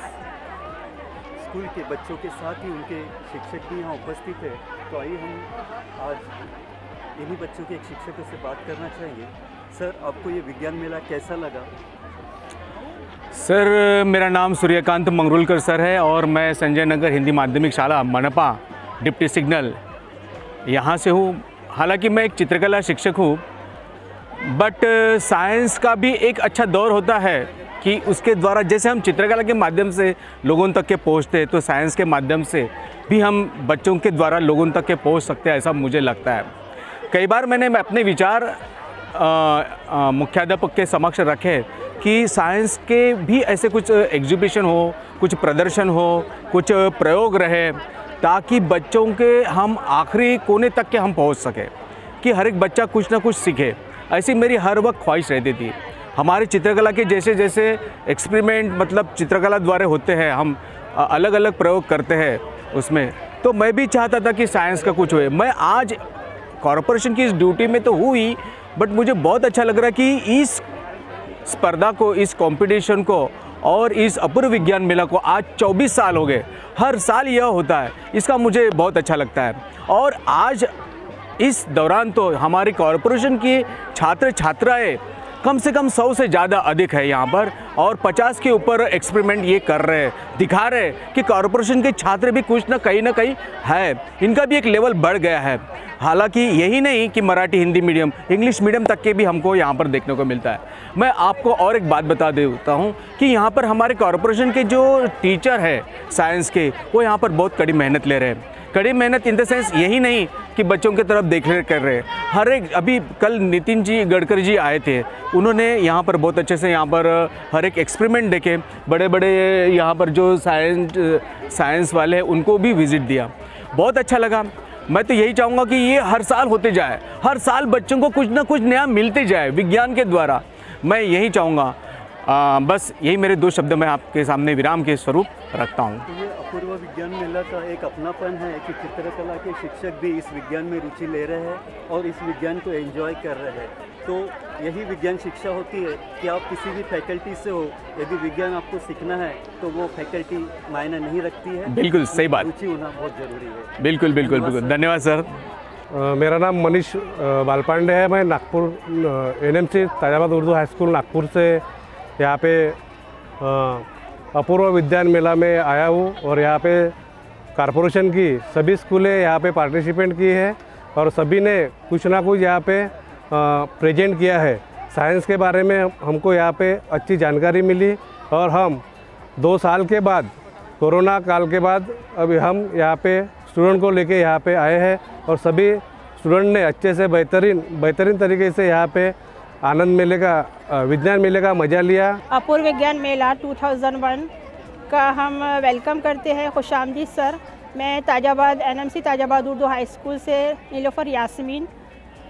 Speaker 17: स्कूल के बच्चों के साथ ही उनके शिक्षक भी यहाँ उपस्थित है। तो आइए हम आज इन्हीं बच्चों के एक शिक्षकों से बात करना चाहेंगे। सर, आपको ये विज्ञान मेला कैसा लगा?
Speaker 21: सर मेरा नाम सूर्यकांत मंगरुलकर सर है और मैं संजय नगर हिंदी माध्यमिक शाला मनपा डिप्टी सिग्नल यहाँ से हूँ। हालांकि मैं एक चित्रकला शिक्षक हूँ, बट साइंस का भी एक अच्छा दौर होता है कि उसके द्वारा जैसे हम चित्रकला के माध्यम से लोगों तक के पहुँचते हैं, तो साइंस के माध्यम से भी हम बच्चों के द्वारा लोगों तक के पहुँच सकते हैं, ऐसा मुझे लगता है। कई बार मैंने अपने विचार मुख्याध्यापक के समक्ष रखे कि साइंस के भी ऐसे कुछ एग्जीबिशन हो, कुछ प्रदर्शन हो, कुछ प्रयोग रहे, ताकि बच्चों के हम आखिरी कोने तक के हम पहुंच सके, कि हर एक बच्चा कुछ ना कुछ सीखे। ऐसी मेरी हर वक्त ख्वाहिश रहती थी। हमारे चित्रकला के जैसे जैसे एक्सपेरिमेंट मतलब चित्रकला द्वारा होते हैं, हम अलग अलग प्रयोग करते हैं उसमें, तो मैं भी चाहता था कि साइंस का कुछ हुए। मैं आज कॉरपोरेशन की इस ड्यूटी में तो हुई, बट मुझे बहुत अच्छा लग रहा है कि इस स्पर्धा को, इस कंपटीशन को और इस अपूर्व विज्ञान मेला को आज 24 साल हो गए। हर साल यह होता है, इसका मुझे बहुत अच्छा लगता है। और आज इस दौरान तो हमारी कॉरपोरेशन की छात्र छात्राएँ कम से कम 100 से ज़्यादा अधिक है यहाँ पर, और 50 के ऊपर एक्सपेरिमेंट ये कर रहे हैं, दिखा रहे हैं कि कॉरपोरेशन के छात्र भी कुछ ना कहीं है, इनका भी एक लेवल बढ़ गया है। हालांकि यही नहीं कि Marathi Hindi medium, English medium तक के भी हमको यहाँ पर देखने को मिलता है। मैं आपको और एक बात बता देता हूँ कि यहाँ पर हमारे कॉरपोरेशन के जो टीचर हैं साइंस के, वो यहाँ पर बहुत कड़ी मेहनत ले रहे हैं। कड़ी मेहनत इन द सेंस यही नहीं कि बच्चों की तरफ देख रेख कर रहे हैं, हर एक, अभी कल नितिन जी गडकरी जी आए थे, उन्होंने यहाँ पर बहुत अच्छे से यहाँ पर हर एक एक्सपेरिमेंट देखे, बड़े बड़े यहाँ पर जो साइंस वाले हैं उनको भी विज़िट दिया, बहुत अच्छा लगा। मैं तो यही चाहूँगा कि ये हर साल होते जाए, हर साल बच्चों को कुछ ना कुछ नया मिलते जाए विज्ञान के द्वारा, मैं यही चाहूँगा। बस यही मेरे 2 शब्द मैं आपके सामने विराम के स्वरूप रखता हूँ।
Speaker 17: तो ये अपूर्व विज्ञान मेला का एक अपनापन है कि चित्रकला के शिक्षक भी इस विज्ञान में रुचि ले रहे हैं और इस विज्ञान को एंजॉय कर रहे हैं। तो यही विज्ञान शिक्षा होती है कि आप किसी भी फैकल्टी से हो, यदि विज्ञान आपको सीखना है तो वो फैकल्टी मायने नहीं रखती है।
Speaker 21: बिल्कुल सही बात,
Speaker 17: रुचि होना बहुत ज़रूरी है।
Speaker 21: बिल्कुल बिल्कुल बिल्कुल, धन्यवाद सर।
Speaker 22: मेरा नाम मनीष बालपांडे है, मैं Nagpur NMC Tajabad Urdu high school Nagpur से यहाँ पे अपूर्व विज्ञान मेला में आया हूँ, और यहाँ पे कॉरपोरेशन की सभी स्कूलें यहाँ पे पार्टिसिपेट की है और सभी ने कुछ ना कुछ यहाँ पे प्रेजेंट किया है। साइंस के बारे में हमको यहाँ पे अच्छी जानकारी मिली, और हम 2 साल के बाद, कोरोना काल के बाद, अभी हम यहाँ पे स्टूडेंट को लेके यहाँ पे आए हैं, और सभी स्टूडेंट ने अच्छे से बेहतरीन तरीके से यहाँ पे आनंद मेले का, विज्ञान मेले का मज़ा लिया।
Speaker 9: अपूर्व विज्ञान मेला 2001 का हम वेलकम करते हैं। खुशामदीद सर। मैं Tajabad NMC Tajabad Urdu high school से नीलोफर यास्मीन।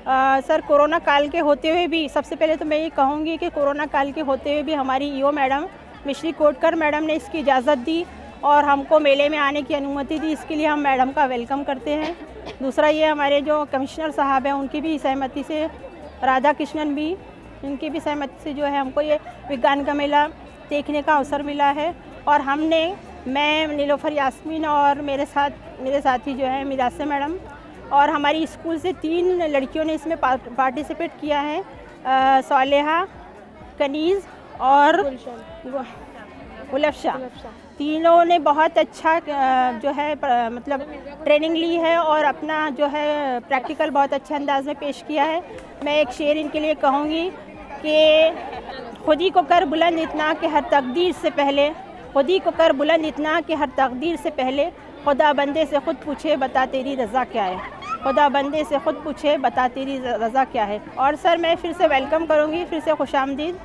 Speaker 9: सर, कोरोना काल के होते हुए भी, सबसे पहले तो मैं ये कहूँगी कि कोरोना काल के होते हुए भी हमारी EO मैडम मिश्री कोटकर मैडम ने इसकी इजाज़त दी और हमको मेले में आने की अनुमति दी, इसके लिए हम मैडम का वेलकम करते हैं। दूसरा ये हमारे जो कमिश्नर साहब हैं उनकी भी सहमति से, राधा कृष्णन भी, इनकी भी सहमति से जो है हमको ये विज्ञान का मेला देखने का अवसर मिला है। और मैं नीलोफर यास्मीन और मेरे साथी जो है मिरासे मैडम और हमारी स्कूल से 3 लड़कियों ने इसमें पार्टिसिपेट किया है, सालेहा, कनीज़ और गुलफशा। तीनों ने बहुत अच्छा जो है मतलब ट्रेनिंग ली है और अपना जो है प्रैक्टिकल बहुत अच्छे अंदाज में पेश किया है। मैं एक शेर इनके लिए कहूँगी कि खुदी को कर बुलंद इतना कि हर तकदीर से पहले, खुदी को कर बुलंद इतना कि हर तकदीर से पहले, खुदा बंदे से खुद पूछे बता तेरी रज़ा क्या है, खुदा बंदे से खुद पूछे बता तेरी रज़ा क्या है। और सर मैं फिर से वेलकम करूँगी, फिर से खुशामदीद,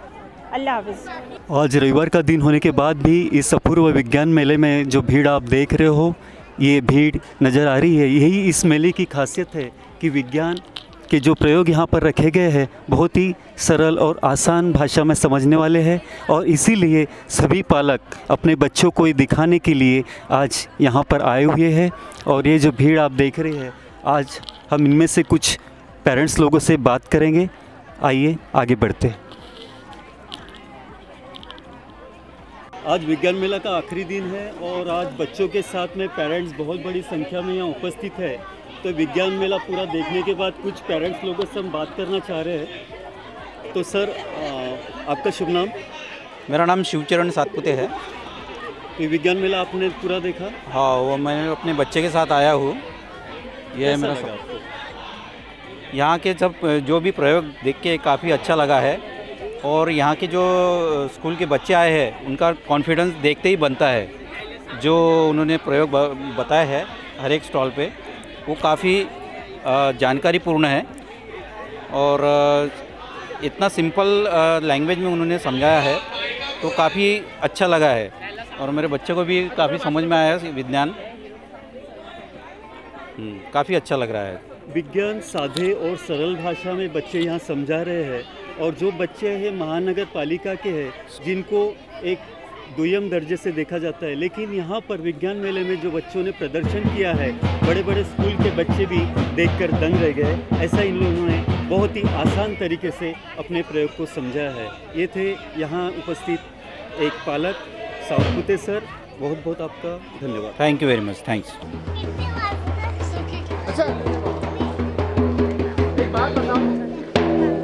Speaker 9: अल्लाह हाफ़िज़।
Speaker 17: आज रविवार का दिन होने के बाद भी इस अपूर्व विज्ञान मेले में जो भीड़ आप देख रहे हो, ये भीड़ नज़र आ रही है, यही इस मेले की खासियत है कि विज्ञान के जो प्रयोग यहाँ पर रखे गए हैं बहुत ही सरल और आसान भाषा में समझने वाले हैं, और इसीलिए सभी पालक अपने बच्चों को दिखाने के लिए आज यहाँ पर आए हुए हैं। और ये जो भीड़ आप देख रहे हैं, आज हम इनमें से कुछ पेरेंट्स लोगों से बात करेंगे। आइए आगे बढ़ते हैं। आज विज्ञान मेला का आखिरी दिन है और आज बच्चों के साथ में पेरेंट्स बहुत बड़ी संख्या में यहाँ उपस्थित है। तो विज्ञान मेला पूरा देखने के बाद कुछ पेरेंट्स लोगों से हम बात करना चाह रहे हैं। तो सर, आपका शुभ नाम?
Speaker 1: मेरा नाम शिवचरण सातपुते है।
Speaker 17: ये विज्ञान मेला आपने पूरा देखा?
Speaker 1: हाँ, वो मैं अपने बच्चे के साथ आया हूँ। ये मेरा यहाँ के जो भी प्रयोग देख के काफ़ी अच्छा लगा है, और यहाँ के जो स्कूल के बच्चे आए हैं उनका कॉन्फिडेंस देखते ही बनता है। जो उन्होंने प्रयोग बताया है हर एक स्टॉल पे, वो काफ़ी जानकारीपूर्ण है और इतना सिंपल लैंग्वेज में उन्होंने समझाया है, तो काफ़ी अच्छा लगा है और मेरे बच्चे को भी काफ़ी समझ में आया विज्ञान। काफ़ी अच्छा लग रहा है।
Speaker 17: विज्ञान सादे और सरल भाषा में बच्चे यहाँ समझा रहे हैं, और जो बच्चे हैं महानगर पालिका के हैं जिनको एक दुय्यम दर्जे से देखा जाता है, लेकिन यहाँ पर विज्ञान मेले में जो बच्चों ने प्रदर्शन किया है, बड़े बड़े स्कूल के बच्चे भी देखकर दंग रह गए। ऐसा इन लोगों ने बहुत ही आसान तरीके से अपने प्रयोग को समझा है। ये थे यहाँ उपस्थित एक पालक सातपुते सर, बहुत बहुत आपका धन्यवाद।
Speaker 1: Thank you very much. Thanks.
Speaker 16: एक बात बताओ,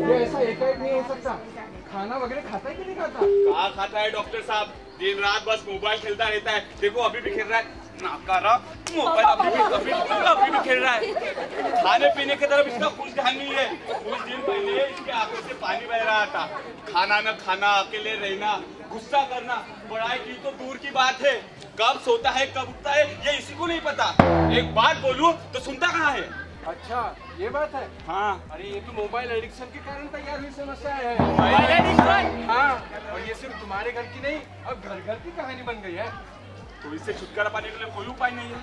Speaker 16: ये ऐसा एकाएक नहीं हो सकता। खाना वगैरह खाता है कि नहीं खाता?
Speaker 3: कहाँ खाता है डॉक्टर साहब, दिन रात बस मोबाइल खेलता रहता है। देखो अभी भी खेल रहा है, नाकारा मोबाइल अभी भी खेल रहा है। खाने पीने की तरफ इसका कुछ ध्यान नहीं है। कुछ दिन पहले इसके आंखों से पानी बह रहा था। खाना न खाना, अकेले रहना, गुस्सा करना, पढ़ाई की तो दूर की बात है। कब सोता है कब उठता है ये इसी को नहीं पता। एक बात बोलूं तो सुनता कहाँ है।
Speaker 16: अच्छा, ये बात है।
Speaker 3: हाँ,
Speaker 16: अरे ये तो मोबाइल एडिक्शन के कारण तैयार हुई समस्या है।
Speaker 3: Mobile addiction?
Speaker 16: हाँ, और ये सिर्फ तुम्हारे घर की नहीं, अब घर घर की कहानी बन गई है।
Speaker 3: तो इससे छुटकारा पाने के लिए कोई उपाय नहीं है,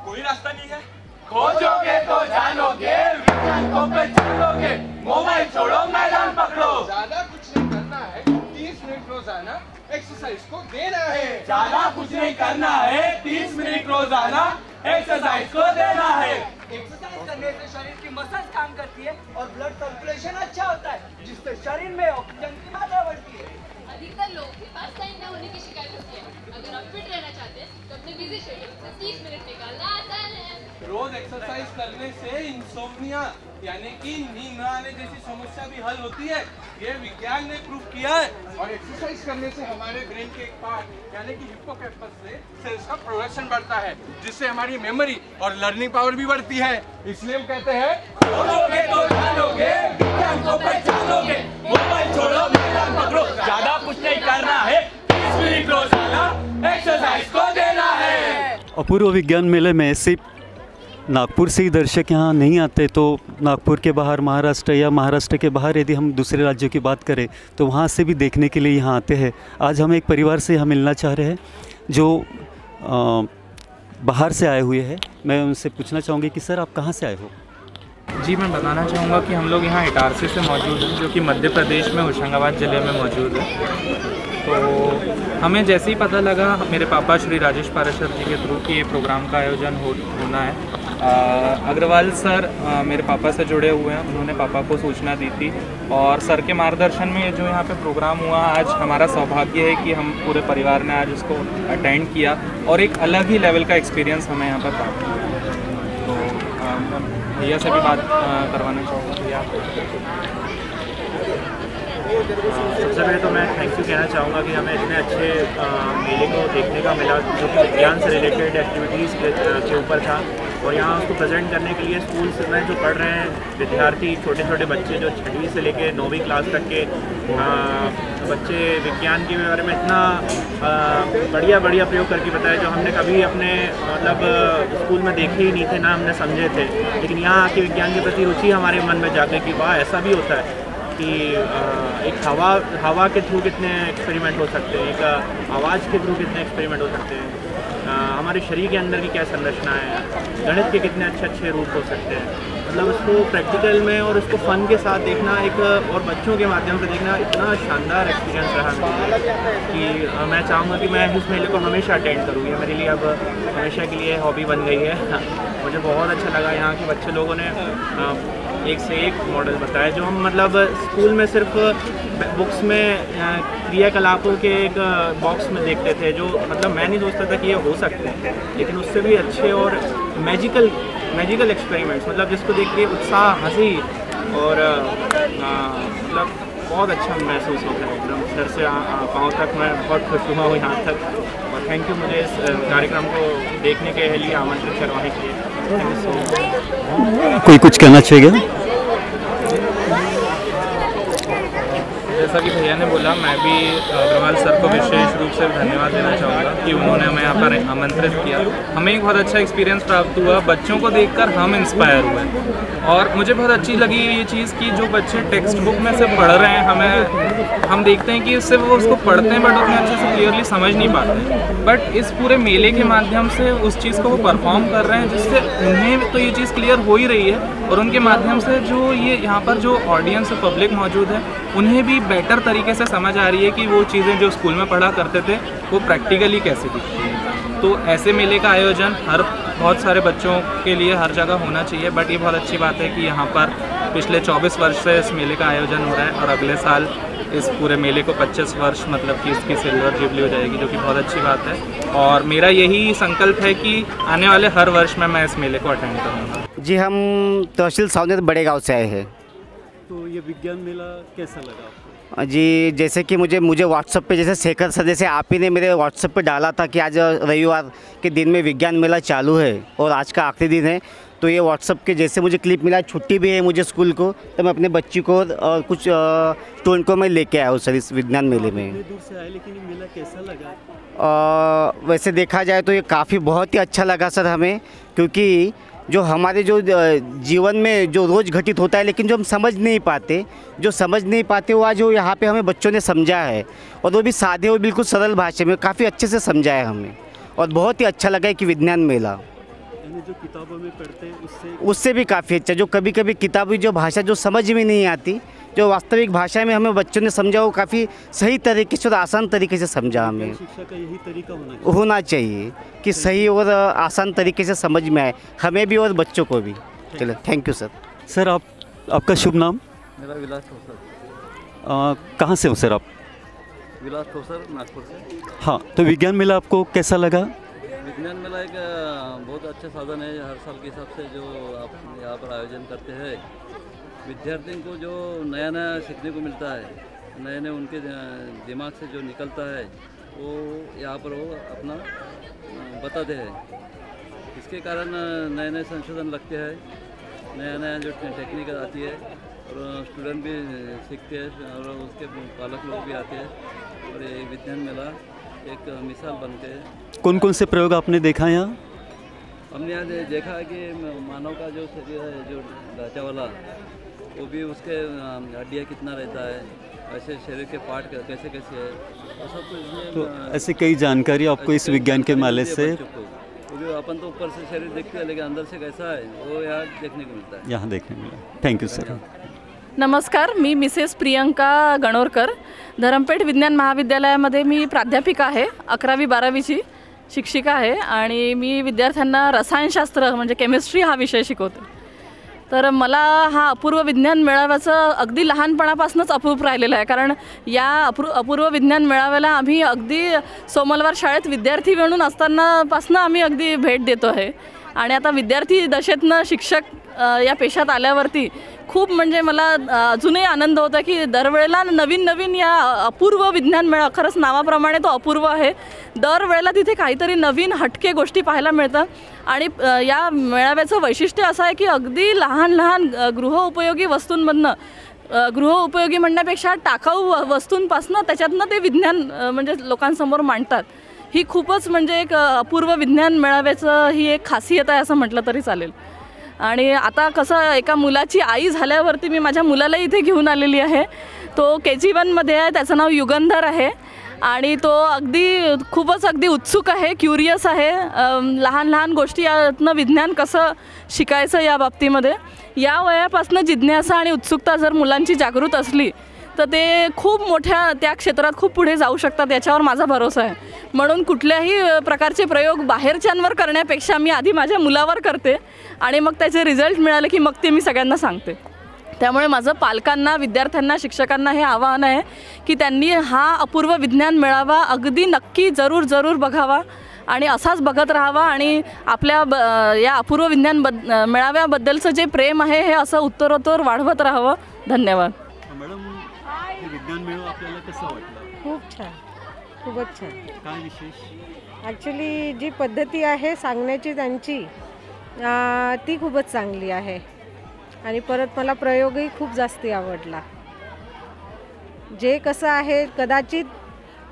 Speaker 3: कोई रास्ता नहीं है।
Speaker 16: खोजोगे तो जानोगे, विज्ञान को पहचानोगे, मोबाइल छोड़ो मैदान पकड़ो। ज्यादा कुछ नहीं करना है, 30 मिनट रोजाना एक्सरसाइज को देना है।
Speaker 3: ज्यादा कुछ नहीं करना है, 30 मिनट रोजाना एक्सरसाइज को देना है।
Speaker 23: एक्सरसाइज करने से शरीर की मसल्स काम करती है और ब्लड सर्कुलेशन अच्छा होता है, जिससे शरीर में ऑक्सीजन की मात्रा बढ़ती है।
Speaker 24: अधिकतर लोग के पास टाइम न होने की शिकायत होती है। अगर आप फिट रहना चाहते हैं तो अपने बिजी शेड्यूल से 30 मिनट निकालना आसान है।
Speaker 16: रोज एक्सरसाइज करने से इंसोम्निया यानी कि नींद न आने जैसी समस्या भी हल होती है, ये विज्ञान ने प्रूव किया है। और एक्सरसाइज करने से हमारे ब्रेन के एक पार्ट यानी कि हिप्पोकैम्पस से सेल्स का प्रोडक्शन बढ़ता है, जिससे हमारी मेमोरी और लर्निंग पावर भी बढ़ती है। इसलिए हम कहते हैं
Speaker 3: खोजोगे तो जानोगे, विज्ञान को पहचानोगे, मोबाइल छोड़ो मैदान पकड़ो। ज्यादा कुछ नहीं करना है, 30 मिनट रोजाना एक्सरसाइज को देना है।
Speaker 17: अपूर्व विज्ञान मेले में सिर्फ नागपुर से ही दर्शक यहाँ नहीं आते, तो नागपुर के बाहर महाराष्ट्र या महाराष्ट्र के बाहर यदि हम दूसरे राज्यों की बात करें तो वहाँ से भी देखने के लिए यहाँ आते हैं। आज हम एक परिवार से यहाँ मिलना चाह रहे हैं जो बाहर से आए हुए हैं। मैं उनसे पूछना चाहूँगी कि सर आप कहाँ से आए हो?
Speaker 25: जी, मैं बताना चाहूँगा कि हम लोग यहाँ इटारसी से मौजूद हैं, जो कि मध्य प्रदेश में होशंगाबाद ज़िले में मौजूद है। तो हमें जैसे ही पता लगा मेरे पापा श्री राजेश पाराशर जी के थ्रू कि ये प्रोग्राम का आयोजन होना है। अग्रवाल सर मेरे पापा से जुड़े हुए हैं, उन्होंने पापा को सूचना दी थी और सर के मार्गदर्शन में जो यहाँ पे प्रोग्राम हुआ, आज हमारा सौभाग्य है कि हम पूरे परिवार ने आज उसको अटेंड किया और एक अलग ही लेवल का एक्सपीरियंस हमें यहाँ पर प्राप्त हुआ। तो भैया से भी बात करवाना चाहूँगा। भैया,
Speaker 26: सबसे पहले तो मैं थैंक यू कहना चाहूँगा कि हमें इतने अच्छे मेले को देखने का मिला, जो कि विज्ञान से रिलेटेड एक्टिविटीज़ के ऊपर था। और यहाँ उसको प्रेजेंट करने के लिए स्कूल में जो पढ़ रहे हैं विद्यार्थी, छोटे छोटे बच्चे जो 6वीं से लेके 9वीं क्लास तक के बच्चे विज्ञान के बारे में इतना बढ़िया बढ़िया प्रयोग करके बताया, जो हमने कभी अपने मतलब स्कूल में देखे ही नहीं थे, ना हमने समझे थे। लेकिन यहाँ आके विज्ञान के प्रति रुचि हमारे मन में जाके कि वाह, ऐसा भी होता है कि एक हवा के थ्रू कितने एक्सपेरिमेंट हो सकते हैं, एक आवाज़ के थ्रू कितने एक्सपेरिमेंट हो सकते हैं, हमारे शरीर के अंदर की क्या संरचना है, गणित के कितने अच्छे अच्छे रूप हो सकते हैं। मतलब उसको प्रैक्टिकल में और उसको फ़न के साथ देखना एक और बच्चों के माध्यम से देखना इतना शानदार एक्सपीरियंस रहा कि मैं चाहूँगा कि मैं इस मेले को हमेशा अटेंड करूँ। ये मेरे लिए अब हमेशा के लिए हॉबी बन गई है। मुझे बहुत अच्छा लगा यहाँ के बच्चे लोगों ने एक से एक मॉडल बताया, जो हम मतलब स्कूल में सिर्फ बुक्स में क्रियाकलापों के एक बॉक्स में देखते थे, जो मतलब मैं नहीं सोचता था कि ये हो सकते हैं, लेकिन उससे भी अच्छे और मैजिकल एक्सपेरिमेंट्स, मतलब जिसको देख के उत्साह, हंसी और मतलब बहुत अच्छा महसूस होता है, एकदम सर से पाँव तक मैं बहुत खुश हुआ हूँ यहाँ तक। और थैंक यू मुझे इस कार्यक्रम को देखने के लिए आमंत्रित करवाने के लिए। Thank you so much.
Speaker 17: कोई कुछ कहना चाहिए?
Speaker 25: जैसा कि भैया ने बोला, मैं भी अग्रवाल सर को विशेष रूप से धन्यवाद देना चाहूँगा कि उन्होंने हमें यहाँ पर आमंत्रित किया। हमें एक बहुत अच्छा एक्सपीरियंस प्राप्त हुआ, बच्चों को देखकर हम इंस्पायर हुए। और मुझे बहुत अच्छी लगी ये चीज़ कि जो बच्चे टेक्स्ट बुक में से पढ़ रहे हैं, हम देखते हैं कि इससे वो उसको पढ़ते हैं बट उतने अच्छे से क्लियरली समझ नहीं पाते। बट इस पूरे मेले के माध्यम से उस चीज़ को वो परफॉर्म कर रहे हैं, जिससे उन्हें तो ये चीज़ क्लियर हो ही रही है और उनके माध्यम से जो ये यहाँ पर जो ऑडियंस पब्लिक मौजूद है उन्हें भी बेटर तरीके से समझ आ रही है कि वो चीज़ें जो स्कूल में पढ़ा करते थे वो प्रैक्टिकली कैसे दिखती हैं। तो ऐसे मेले का आयोजन बहुत सारे बच्चों के लिए हर जगह होना चाहिए। बट ये बहुत अच्छी बात है कि यहाँ पर पिछले 24 वर्ष से इस मेले का आयोजन हो रहा है और अगले साल इस पूरे मेले को 25 वर्ष मतलब कि इसकी सिल्वर जुबली हो जाएगी, जो कि बहुत अच्छी बात है। और मेरा यही संकल्प है कि आने वाले हर वर्ष में मैं इस मेले को अटेंड करूँगा।
Speaker 4: जी, हम तहसील सावनेर बड़े गाँव से आए हैं।
Speaker 17: तो ये विज्ञान मेला कैसा लगा आपको?
Speaker 4: जी, जैसे कि मुझे व्हाट्सएप पे जैसे शेखर सर जैसे आप ही ने मेरे व्हाट्सएप पे डाला था कि आज रविवार के दिन में विज्ञान मेला चालू है और आज का आखिरी दिन है, तो ये व्हाट्सएप के जैसे मुझे क्लिप मिला, छुट्टी भी है मुझे स्कूल को, तो मैं अपने बच्ची को और कुछ स्टूडेंट को मैं लेके आया हूँ सर इस विज्ञान मेले में।
Speaker 17: दूर से आए, लेकिन ये मेला कैसा लगा?
Speaker 4: वैसे देखा जाए तो ये काफ़ी बहुत ही अच्छा लगा सर हमें, क्योंकि जो हमारे जो जीवन में जो रोज़ घटित होता है लेकिन जो हम समझ नहीं पाते वो आज वो यहाँ पे हमें बच्चों ने समझा है, और वो भी सादे और बिल्कुल सरल भाषा में काफ़ी अच्छे से समझाया हमें, और बहुत ही अच्छा लगा है कि विज्ञान मेला
Speaker 17: जो किताबों में पढ़ते हैं
Speaker 4: उससे भी काफ़ी अच्छा, जो कभी कभी किताबी जो भाषा जो समझ में नहीं आती, जो वास्तविक भाषा में हमें बच्चों ने समझा, वो काफ़ी सही तरीके से और आसान तरीके से समझा हमें।
Speaker 17: शिक्षा का यही तरीका
Speaker 4: होना चाहिए कि सही और आसान तरीके से समझ में आए, हमें भी और बच्चों को भी। चलो, थैंक यू सर।
Speaker 17: सर, आपका शुभ नाम?
Speaker 6: मेरा विलास ठोसर।
Speaker 17: कहाँ से हो सर आप?
Speaker 6: विलास ठोसर, नागपुर से।
Speaker 17: हाँ, तो विज्ञान मेला आपको कैसा लगा?
Speaker 6: विज्ञान मेला एक बहुत अच्छा साधन है हर साल के हिसाब से जो आप यहाँ पर आयोजन करते हैं। विद्यार्थियों को जो नया नया सीखने को मिलता है, नए नए उनके दिमाग से जो निकलता है वो यहाँ पर वो अपना बताते हैं। इसके कारण नए नए संशोधन लगते हैं, नया नया जो टेक्निक आती है और स्टूडेंट भी सीखते हैं और उसके पालक लोग भी आते हैं, और ये विज्ञान मेला एक मिसाल बनते हैं।
Speaker 17: कौन कौन से प्रयोग आपने देखा यहाँ?
Speaker 6: हमने यहाँ देखा है कि मानव का जो शरीर है, जो ढांचा वाला, वो भी उसके हड्डियाँ कितना रहता है, ऐसे शरीर के पार्ट कैसे कैसे है, वो सब कुछ।
Speaker 17: तो ऐसे कई जानकारी आपको इस विज्ञान के मेले से,
Speaker 6: क्योंकि अपन तो ऊपर से शरीर देखते हैं लेकिन अंदर से कैसा है वो यहाँ देखने को मिलता है।
Speaker 17: यहाँ देखने को मिला। Thank you sir.
Speaker 7: नमस्कार, मी मिसेस प्रियंका गणोरकर, धरमपेठ विज्ञान महाविद्यालयामध्ये मी प्राध्यापिका आहे, 11वी-12वीची शिक्षिका आहे आणि मी विद्यार्थ्यांना रसायनशास्त्र म्हणजे केमिस्ट्री हा विषय शिकवते। तर मला हा अपूर्व विज्ञान मेळाव्याचं अगदी लहानपणापासूनच अपूर्व राहिलेलं आहे, कारण या अपूर्व विज्ञान मेळाव्याला आम्ही अगदी सोमलवार शाळेत विद्यार्थी म्हणून असतानापासून आम्ही अगदी भेट देतो आहे, आणि आता विद्यार्थी दशेतनं शिक्षक या पेशात आल्यावरती खूप म्हणजे मला अजूनही आनंद होता की दरवेळेला नवीन नवीन या अपूर्व विज्ञान मेळा, खरंच नावाप्रमाणे तो अपूर्व आहे, दरवेळेला तिथे काहीतरी नवीन हटके गोष्टी पाहायला मिळतात। आणि या मेळाव्याचं वैशिष्ट्य असं आहे की अगदी लहान लहान गृहोपयोगी वस्तूंमधनं, गृहोपयोगी म्हणण्यापेक्षा टाकाऊ वस्तूंपासून त्याच्यातनं ते विज्ञान म्हणजे लोकांसमोर मांडतात। ही खूपच म्हणजे एक अपूर्व विज्ञान मेळाव्याचं ही एक खासियत आहे असं म्हटलं तरी चालेल। आणि आता कसं एका मुलाची आई झाल्यावरती मी माझ्या मुलाला इथे घेऊन आलेली आहे, तो KG1मध्ये आहे, त्याचं नाव युगंधर आहे, आणि तो खूपच अगदी उत्सुक आहे, क्युरियस आहे, लहान लहान गोष्टी यातनं विज्ञान कसं शिकायचं या बाबतीमध्ये। या वयापासून जिज्ञासा आणि उत्सुकता जर मुलांची जागृत असली तर ते खूप मोठ्या त्या क्षेत्रात खूप पुढे जाऊ शकतात, याच्यावर माझा भरोसा आहे। म्हणून कुठल्याही प्रकारचे प्रयोग बाहेरच्यांवर करण्यापेक्षा मी आधी माझ्या मुलावर करते आणि मग त्याचे रिझल्ट मिळाले की मग ते मी सगळ्यांना सांगते। त्यामुळे माझं पालकांना, विद्यार्थ्यांना, शिक्षकांना हे आवाहन आहे की त्यांनी हा अपूर्व विज्ञान मेळावा अगदी नक्की जरूर बघावा आणि असाच बघत राहावा, आणि आपल्या या अपूर्व विज्ञान मेळाव्याबद्दलचं जे प्रेम आहे हे असं उत्तरोत्तर वाढवत राहावं। धन्यवाद।
Speaker 17: विज्ञान मेळो आपल्याला कसं वाटलं?
Speaker 2: खूप छान, खूपच छान.
Speaker 17: काय विशेष?
Speaker 2: ॲक्च्युली जी पद्धती आहे सांगण्याची त्यांची ती खूपच चांगली आहे आणि परत मला प्रयोगही खूप जास्ती आवडला. जे कसं आहे कदाचित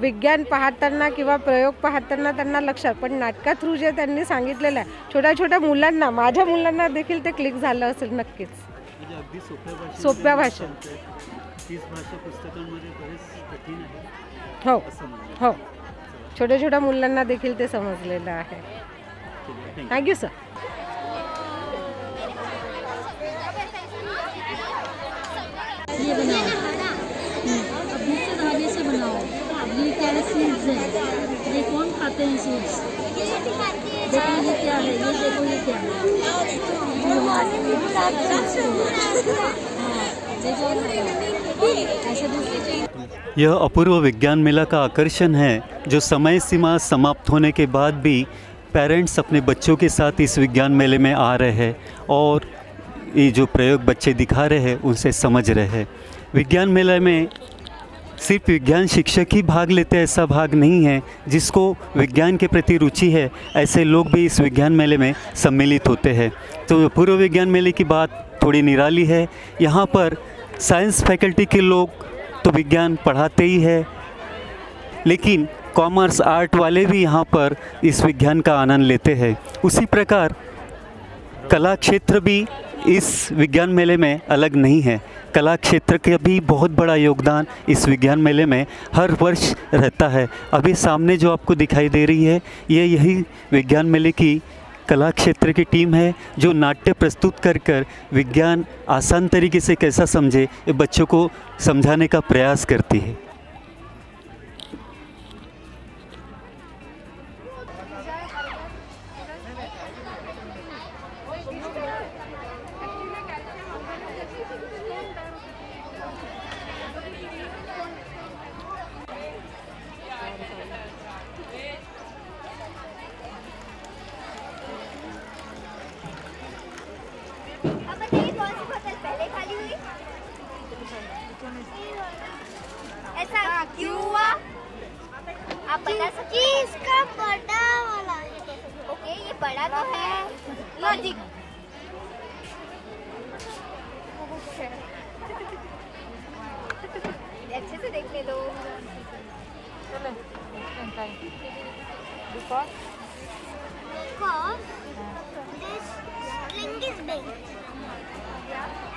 Speaker 2: विज्ञान पाहताना किंवा प्रयोग पाहताना त्यांना लक्षात, पण नाटका थ्रू जे त्यांनी सांगितलेलं आहे छोट्या छोट्या मुलांना, माझ्या मुलांना देखील ते क्लिक झालं असेल नक्कीच.
Speaker 17: म्हणजे अगदी
Speaker 2: सोप्या भाषेत
Speaker 17: 30 भाषा पुस्तकांमध्ये बरेच कठीण आहे.
Speaker 2: हो हो, छोट्या छोट्या मुलांना देखील ते समजलेलं आहे. Thank you sir.
Speaker 15: ये बनाओ, अब दूसरे धागे से बनाओ. ये क्या है? सीड्स हैं. ये कौन खाते हैं सीड्स? देखो ये क्या है, ये देखो ये क्या है.
Speaker 17: यह अपूर्व विज्ञान मेला का आकर्षण है जो समय सीमा समाप्त होने के बाद भी पेरेंट्स अपने बच्चों के साथ इस विज्ञान मेले में आ रहे हैं और ये जो प्रयोग बच्चे दिखा रहे हैं उनसे समझ रहे हैं. विज्ञान मेले में सिर्फ विज्ञान शिक्षक ही भाग लेते हैं ऐसा भाग नहीं है. जिसको विज्ञान के प्रति रुचि है ऐसे लोग भी इस विज्ञान मेले में सम्मिलित होते हैं. तो पूर्व विज्ञान मेले की बात थोड़ी निराली है. यहाँ पर साइंस फैकल्टी के लोग तो विज्ञान पढ़ाते ही है, लेकिन कॉमर्स आर्ट वाले भी यहाँ पर इस विज्ञान का आनंद लेते हैं. उसी प्रकार कला क्षेत्र भी इस विज्ञान मेले में अलग नहीं है. कला क्षेत्र का भी बहुत बड़ा योगदान इस विज्ञान मेले में हर वर्ष रहता है. अभी सामने जो आपको दिखाई दे रही है ये यही विज्ञान मेले की कला क्षेत्र की टीम है जो नाट्य प्रस्तुत कर कर विज्ञान आसान तरीके से कैसा समझे ये बच्चों को समझाने का प्रयास करती है.
Speaker 12: ऐसा क्यों हुआ? आप बता सकते हैं? इसका बड़ा वाला. ओके, ये बड़ा तो है. लॉजिक. अच्छे से देखने दो. Because this sling is big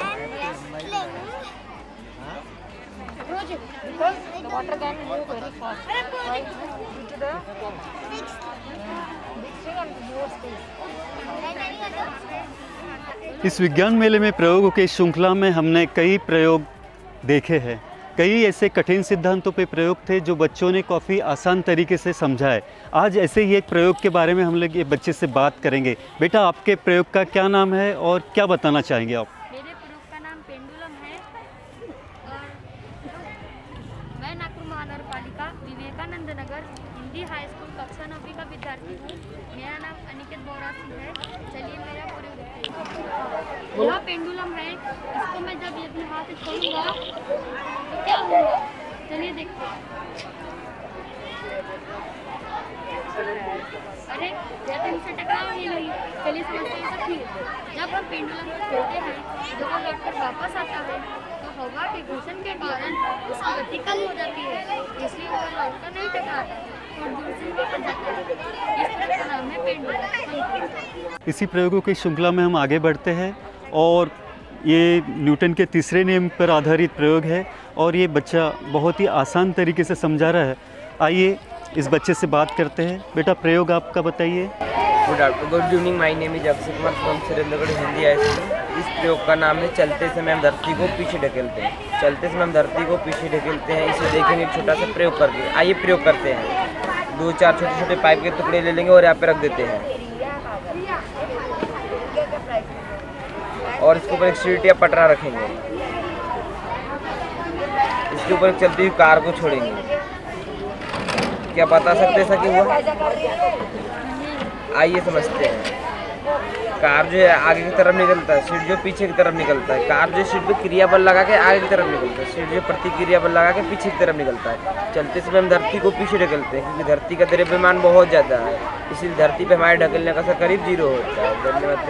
Speaker 12: and this sling. Project, because the water can move very fast. Right? Due to the big string and more space.
Speaker 17: इस विज्ञान मेले में प्रयोगों की श्रृंखला में हमने कई प्रयोग देखे हैं. कई ऐसे कठिन सिद्धांतों पे प्रयोग थे जो बच्चों ने काफ़ी आसान तरीके से समझाए. आज ऐसे ही एक प्रयोग के बारे में हम लोग ये बच्चे से बात करेंगे. बेटा, आपके प्रयोग का क्या नाम है और क्या बताना चाहेंगे आप?
Speaker 20: मेरे प्रयोग का नाम पेंडुलम है और मैं नागपुर महानगर पालिका विवेकानंद नगर हिंदी हाई स्कूल कक्षा 9वीं का विद्यार्थी हूँ. मेरा नाम अनिकेत बोरा सिंह है. चलिए मेरा प्रयोग देखते हैं. यह पेंडुलम है. इसको मैं जब अपने हाथ से छोड़ूंगा तो क्या होगा, चलिए देखते हैं. अरे जैसे मुझसे टकराव ही नहीं. चलिए समझते हैं सब. फिर जब हम पेंडुलम को छोड़ते हैं, जब वो लौटकर वापस आता है तो हवा के घर्षण के कारण उसकी गति कम हो जाती है, इसलिए वो लौटकर नहीं टकराता और दूर से निकल जाता है. इस तरह का नाम है पेंडुलम.
Speaker 17: इसी प्रयोगों की श्रृंखला में हम आगे बढ़ते हैं और ये न्यूटन के तीसरे नियम पर आधारित प्रयोग है और ये बच्चा बहुत ही आसान तरीके से समझा रहा है. आइए इस बच्चे से बात करते हैं. बेटा, प्रयोग आपका बताइए.
Speaker 8: Good evening, my name is Akshay Kumar from Surendragarh Hindi high school. इस प्रयोग का नाम है चलते समय हम धरती को पीछे ढकेलते हैं. चलते समय हम धरती को पीछे ढकेलते हैं. इसे देखेंगे एक छोटा सा प्रयोग करके. आइए प्रयोग करते हैं. 2-4 छोटे छोटे पाइप के टुकड़े ले लेंगे और यहाँ पे रख देते हैं और इसके ऊपर एक सीट या पटरा रखेंगे. इसके ऊपर एक चलती हुई कार को छोड़ेंगे. क्या बता सकते हैं ऐसा क्यों हुआ? आइए समझते हैं. कार जो है आगे की तरफ निकलता है, सीट जो पीछे की तरफ निकलता है। कार जो सीट पे क्रिया बल लगा के आगे की तरफ निकलता है, सीट जो प्रतिक्रिया बल लगा के पीछे की तरफ निकलता है। चलते समय हम धरती को पीछे ढकेलते हैं क्योंकि धरती का द्रव्यमान बहुत ज़्यादा है, इसलिए धरती पे हमारे ढकेलने का असर करीब 0 होता है। धन्यवाद।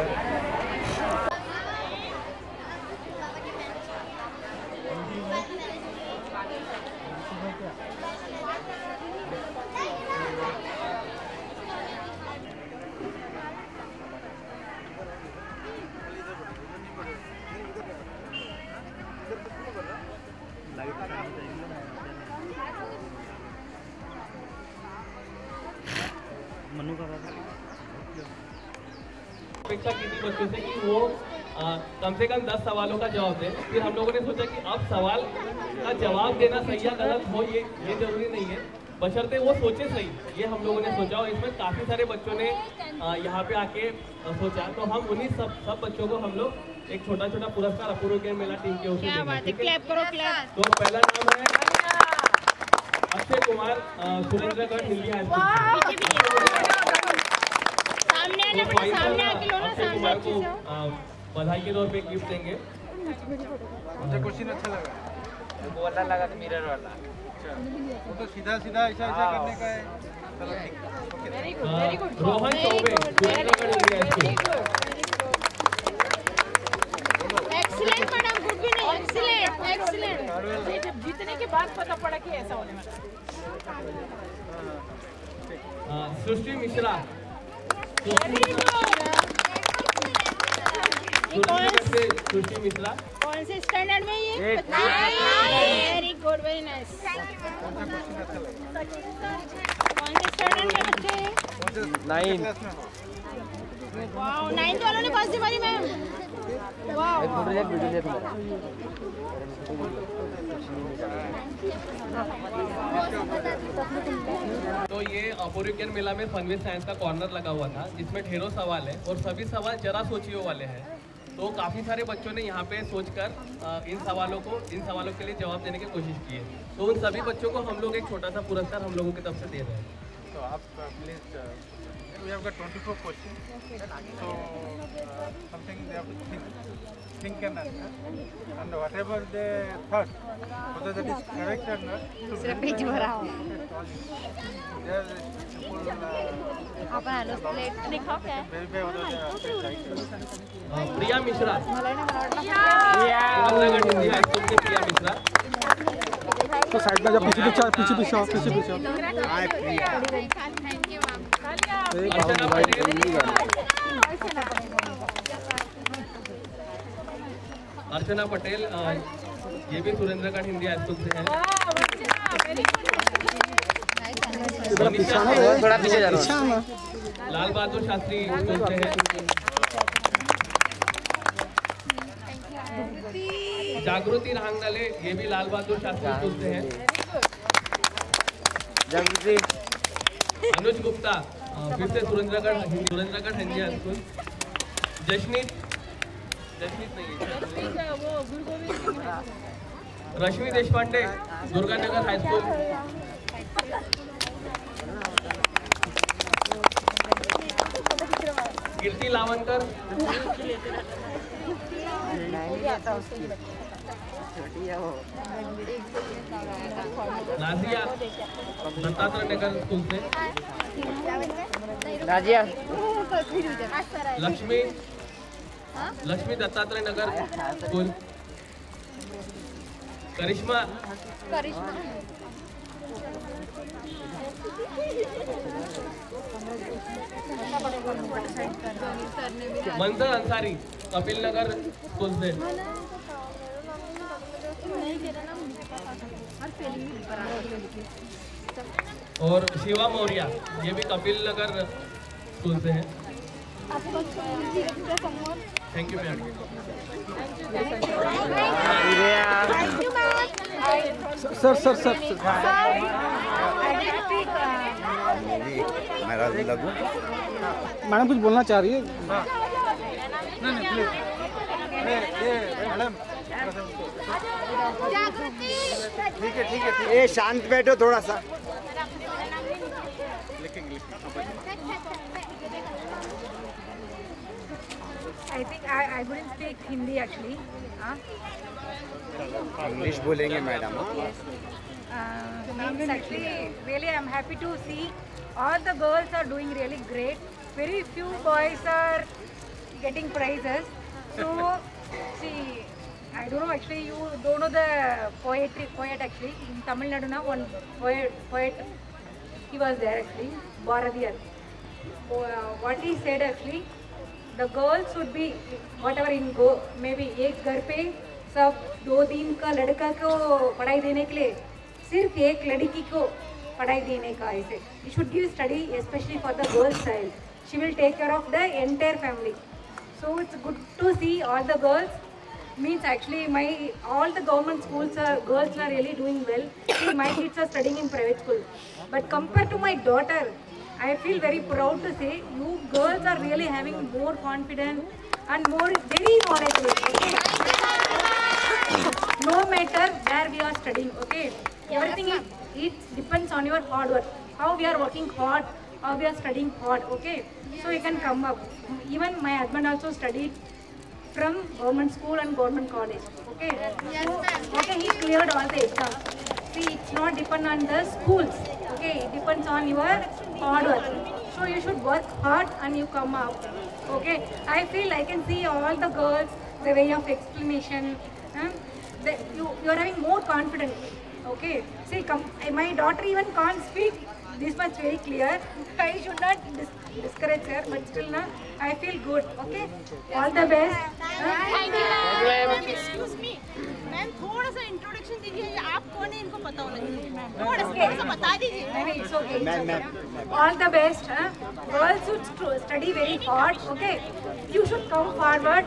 Speaker 10: अपेक्षा की थी बच्चों से कि वो कम से कम 10 सवालों का जवाब दें। फिर हम लोगों ने सोचा कि अब सवाल का जवाब देना सही या गलत हो ये जरूरी नहीं है, बशर्ते वो सोचे सही, ये हम लोगों ने सोचा। और इसमें काफ़ी सारे बच्चों ने यहाँ पे आके सोचा, तो हम उन्हीं सब बच्चों को हम लोग एक छोटा छोटा पुरस्कार अपूर्व ज्ञान मेला टीम के ओर से देंगे। तो पहला नाम है अक्षय कुमार, सुरेंद्रगढ़ हिंदी हाई स्कूल। बधाई के तौर पे गिफ्ट देंगे।
Speaker 11: मुझे क्वेश्चन अच्छा लगा,
Speaker 8: वो वाला लगा तो मिरर वाला,
Speaker 11: वो तो सीधा सीधा ऐसा करने का है। चलो ठीक,
Speaker 10: very good. Rohan Choubey, Surendragarh Hindi high school.
Speaker 9: Excellent madam, good भी नहीं, एक्सीलेंट एक्सीलेंट। जीतने के बाद पता पड़ा कि ऐसा होने वाला।
Speaker 10: सृष्टि मिश्रा, सृष्टि मिश्रा
Speaker 9: कौन से स्टैंडर्ड में ये? Very good, very nice. कौन से स्टैंडर्ड में बच्चे हैं?
Speaker 8: 9।
Speaker 9: वाओ, 9th वालों ने कौन सी मारी मैम? वाओ,
Speaker 10: तो ये अपूर्व ज्ञान मेला में फन विद साइंस का कॉर्नर लगा हुआ था, जिसमें ढेरों सवाल है और सभी सवाल जरा सोचियो वाले हैं। तो काफ़ी सारे बच्चों ने यहाँ पे सोचकर इन सवालों के लिए जवाब देने की कोशिश की है। तो उन सभी बच्चों को हम लोग एक छोटा सा पुरस्कार हम लोगों की तरफ से दे रहे हैं।
Speaker 11: तो आप please, we have got 24 questions, so something they have to think and answer, and whatever they thought, whether that is correct or not,
Speaker 9: दूसरा पेज भरा हो।
Speaker 10: प्रिया मिश्रा, हिंदी हाई स्कूल से प्रिया मिश्रा।
Speaker 11: तो साइड में जब पीछे पीछे
Speaker 10: अर्चना पटेल, ये भी सुरेंद्रगढ़ हिंदी हाई स्कूल से है।
Speaker 8: थोड़ा पीछे जा रहा हूं।
Speaker 10: लाल बहादुर शास्त्री स्कूल से है। जागृति रांगनाले, ये भी लाल बहादुर शास्त्री स्कूल से है।
Speaker 8: जागृति।
Speaker 10: अनुज गुप्ता, फिर से सुरेंद्रगढ़ हिंदी हाई स्कूल। जशनीत नहीं, रश्मि देशपांडे, दुर्गानगर हाई स्कूल। कीर्ति लावनकर, नाजिया, दत्तात्रेय नगर स्कूल से।
Speaker 8: नाजिया।
Speaker 10: लक्ष्मी दत्तात्रेय नगर स्कूल। करिश्मा, मंजर अंसारी, कपिल नगर स्कूल से। और शिवा मौर्य, ये भी कपिल नगर स्कूल से है। Thank you ma'am.
Speaker 11: Sir madam कुछ बोलना चाह रही है? नहीं प्लीज, मैडम ठीक है।
Speaker 4: ए शांत बैठो थोड़ा सा।
Speaker 5: I think I wouldn't speak Hindi actually.
Speaker 4: English बोलेंगे madam.
Speaker 5: Means actually, really I'm happy to see all the girls are doing really great. Very few boys are getting prizes. So, see, I don't know actually, you don't know the poet actually. In Tamil Nadu now, one poet, he was there actually, Bharadiyar. What he said actually, the girls should be, whatever in go, maybe एक घर पे सब 2 दिन का लड़का को पढ़ाई देने के लिए सिर्फ एक लड़की को पढ़ाई देने का ऐसे. You should give study especially for the girl child. She will take care of the entire family. So it's good to see all the girls. Means actually all the government schools girls are really doing well. See, my kids are studying in private school. But compared to my daughter, I feel very proud to say you girls are really having more confidence and more very knowledgeable. Okay? No matter where we are studying, okay? Everything it depends on your hard work. How we are working hard, how we are studying hard, okay? So you can come up. Even my husband also studied from government school and government college, okay? So, okay, he cleared all the exams. See, it's not depend on the schools, okay? It depends on your hard work. So you should work hard and you come up, okay? I feel I can see all the girls, the way of explanation, you are having more confidence, okay? See, my daughter even can't speak this much very clear. I should not discourage her, but still now I feel good, okay? All the best.
Speaker 13: Thank you. Excuse me, ma'am थोड़ा सा इंट्रोडक्शन दीजिए. आप कौन है इनको पता होना चाहिए. थोड़ा सा बता दीजिए.
Speaker 5: नहीं, it's okay. All the best. Girls should study very hard, okay? You should come forward.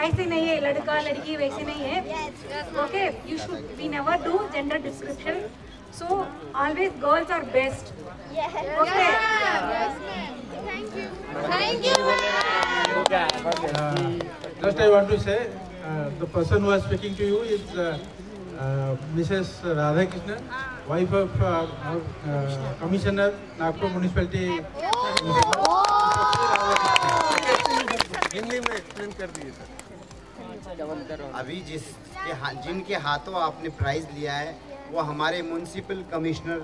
Speaker 5: ऐसे नहीं है लड़का लड़की वैसे नहीं है, okay? You should. We never do gender description. So always girls are best.
Speaker 13: Yes.
Speaker 5: Okay.
Speaker 13: Yes, thank you. Thank you.
Speaker 11: Just I want to say, the person who was speaking to you is Mrs. Radhakrishnan, wife of Commissioner Nagpur Municipality.
Speaker 4: Hindi में एक्सप्लेन कर दिए सर. अभी जिनके हाथों आपने प्राइज लिया है वो हमारे municipal commissioner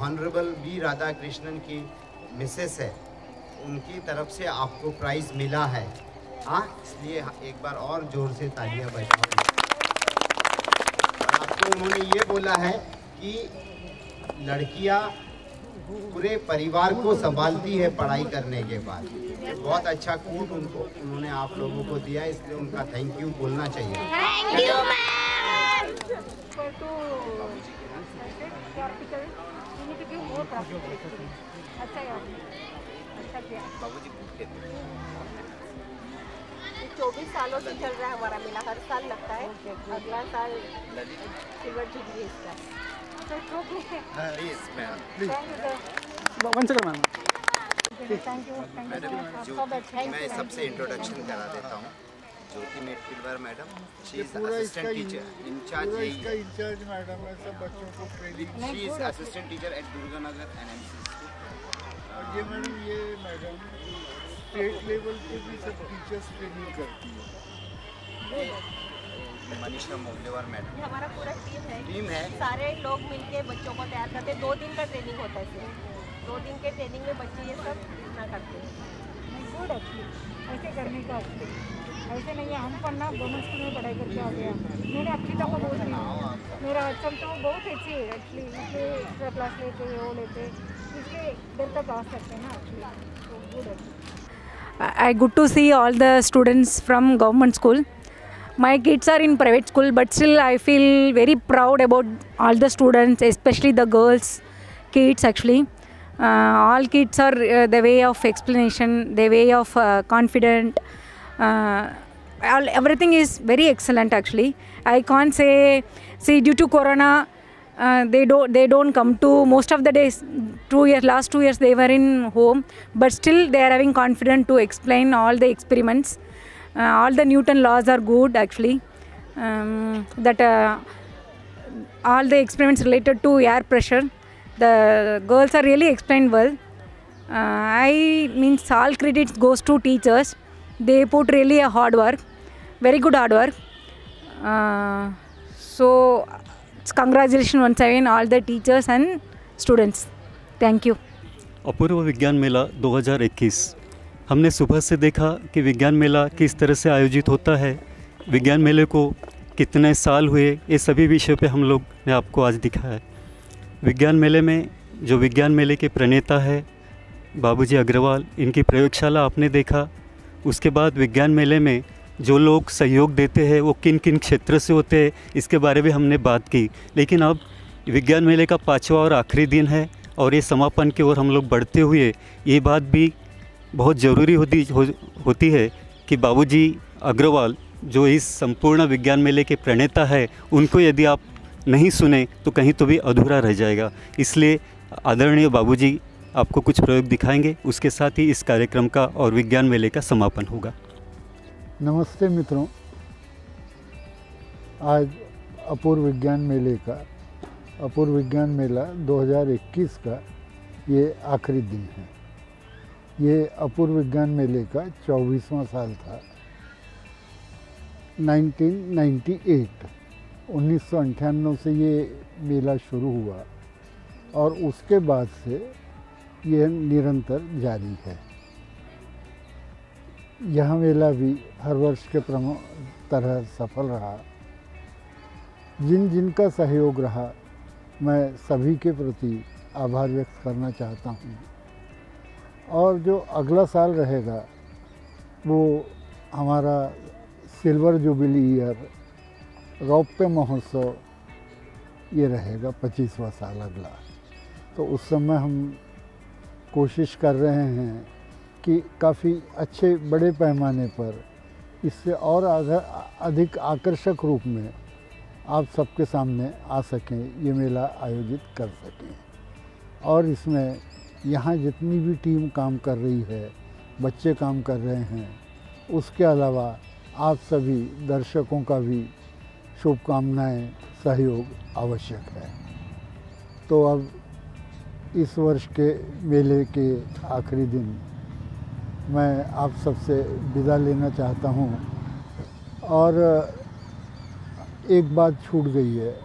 Speaker 4: honourable B Radhakrishnan की मिसेस है. उनकी तरफ से आपको प्राइज मिला है. हाँ, इसलिए एक बार और जोर से तालियां बजाओ. आपको उन्होंने ये बोला है कि लड़कियां पूरे परिवार को संभालती है पढ़ाई करने के बाद. बहुत अच्छा कोट उन्होंने आप लोगों को दिया, इसलिए उनका थैंक यू बोलना चाहिए.
Speaker 13: Thank you, ma'am. ये 24 सालों से चल रहा है हमारा मेला. हर साल लगता है. अगला साल सिल्वर जुबली इसका.
Speaker 4: मैं सबसे इंट्रोडक्शन करा देता हूँ. Jyoti Metpilwar madam, she is assistant teacher incharge.
Speaker 11: Incharge madam है, सब बच्चों को training.
Speaker 4: She is assistant teacher at Durganagar NMC school.
Speaker 11: और ये मैडम स्टेट लेवल पे भी सब टीचर्स ट्रेनिंग करती है.
Speaker 4: मनीषा मोगलेवार मैडम.
Speaker 13: हमारा पूरा टीम है.
Speaker 4: है.
Speaker 13: सारे लोग मिलके बच्चों को तैयार करते हैं. 2 दिन का ट्रेनिंग होता है. सिर्फ 2 दिन के ट्रेनिंग में बच्चे ये सब इतना करते हैं.
Speaker 5: गुड एक्चुअली ऐसे करने का. ऐसे नहीं है हम पढ़ना गवर्नमेंट स्कूल में पढ़ाई करके आ गया. मैंने अक्षिता को बहुत दी. मेरा अच्छा तो बहुत अच्छी है एक्चुअली. इसलिए एक्स्ट्रा क्लास लेते वो लेते इसलिए देर तक आ सकते हैं ना एक्चुअली. तो गुड है. I good to see all the students from government school. My kids are in private school, but still I feel very proud about all the students, especially the girls kids actually. All kids are the way of explanation, the way of confident. Everything is very excellent actually. I can't say, see due to Corona, they don't come to most of the days. Last 2 years they were in home, but still they are having confidence to explain all the experiments. All the Newton laws are good actually. That all the experiments related to air pressure, the girls are really explained well. I means all credits goes to teachers. they put really a hard work, very good hard work. So congratulations once again all the teachers and students. Thank you.
Speaker 17: अपूर्व विज्ञान मेला 2021 हमने सुबह से देखा कि विज्ञान मेला किस तरह से आयोजित होता है, विज्ञान मेले को कितने साल हुए, ये सभी विषयों पे हम लोग ने आपको आज दिखाया है। विज्ञान मेले में जो विज्ञान मेले के प्रणेता है बाबूजी अग्रवाल, इनकी प्रयोगशाला आपने देखा। उसके बाद विज्ञान मेले में जो लोग सहयोग देते हैं वो किन किन क्षेत्र से होते हैं, इसके बारे में हमने बात की। लेकिन अब विज्ञान मेले का 5वां और आखिरी दिन है और ये समापन की ओर हम लोग बढ़ते हुए ये बात भी बहुत ज़रूरी होती है कि बाबूजी अग्रवाल जो इस संपूर्ण विज्ञान मेले के प्रणेता है, उनको यदि आप नहीं सुने तो कहीं तो भी अधूरा रह जाएगा। इसलिए आदरणीय बाबूजी आपको कुछ प्रयोग दिखाएंगे, उसके साथ ही इस कार्यक्रम का और विज्ञान मेले का समापन होगा।
Speaker 1: नमस्ते मित्रों, आज अपूर्व विज्ञान मेला 2021 का ये आखिरी दिन है। ये अपूर्व विज्ञान मेले का 24वां साल था। 1998 से ये मेला शुरू हुआ और उसके बाद से यह निरंतर जारी है। यह मेला भी हर वर्ष के तरह सफल रहा। जिनका सहयोग रहा, मैं सभी के प्रति आभार व्यक्त करना चाहता हूँ। और जो अगला साल रहेगा वो हमारा सिल्वर जुबली ईयर, रौप्य महोत्सव, ये रहेगा 25वां साल अगला। तो उस समय हम कोशिश कर रहे हैं कि काफ़ी अच्छे बड़े पैमाने पर इससे और अधिक आकर्षक रूप में आप सबके सामने आ सकें, ये मेला आयोजित कर सकें। और इसमें यहाँ जितनी भी टीम काम कर रही है, बच्चे काम कर रहे हैं, उसके अलावा आप सभी दर्शकों का भी शुभकामनाएं, सहयोग आवश्यक है। तो अब इस वर्ष के मेले के आखिरी दिन मैं आप सबसे विदा लेना चाहता हूँ। और एक बात छूट गई है,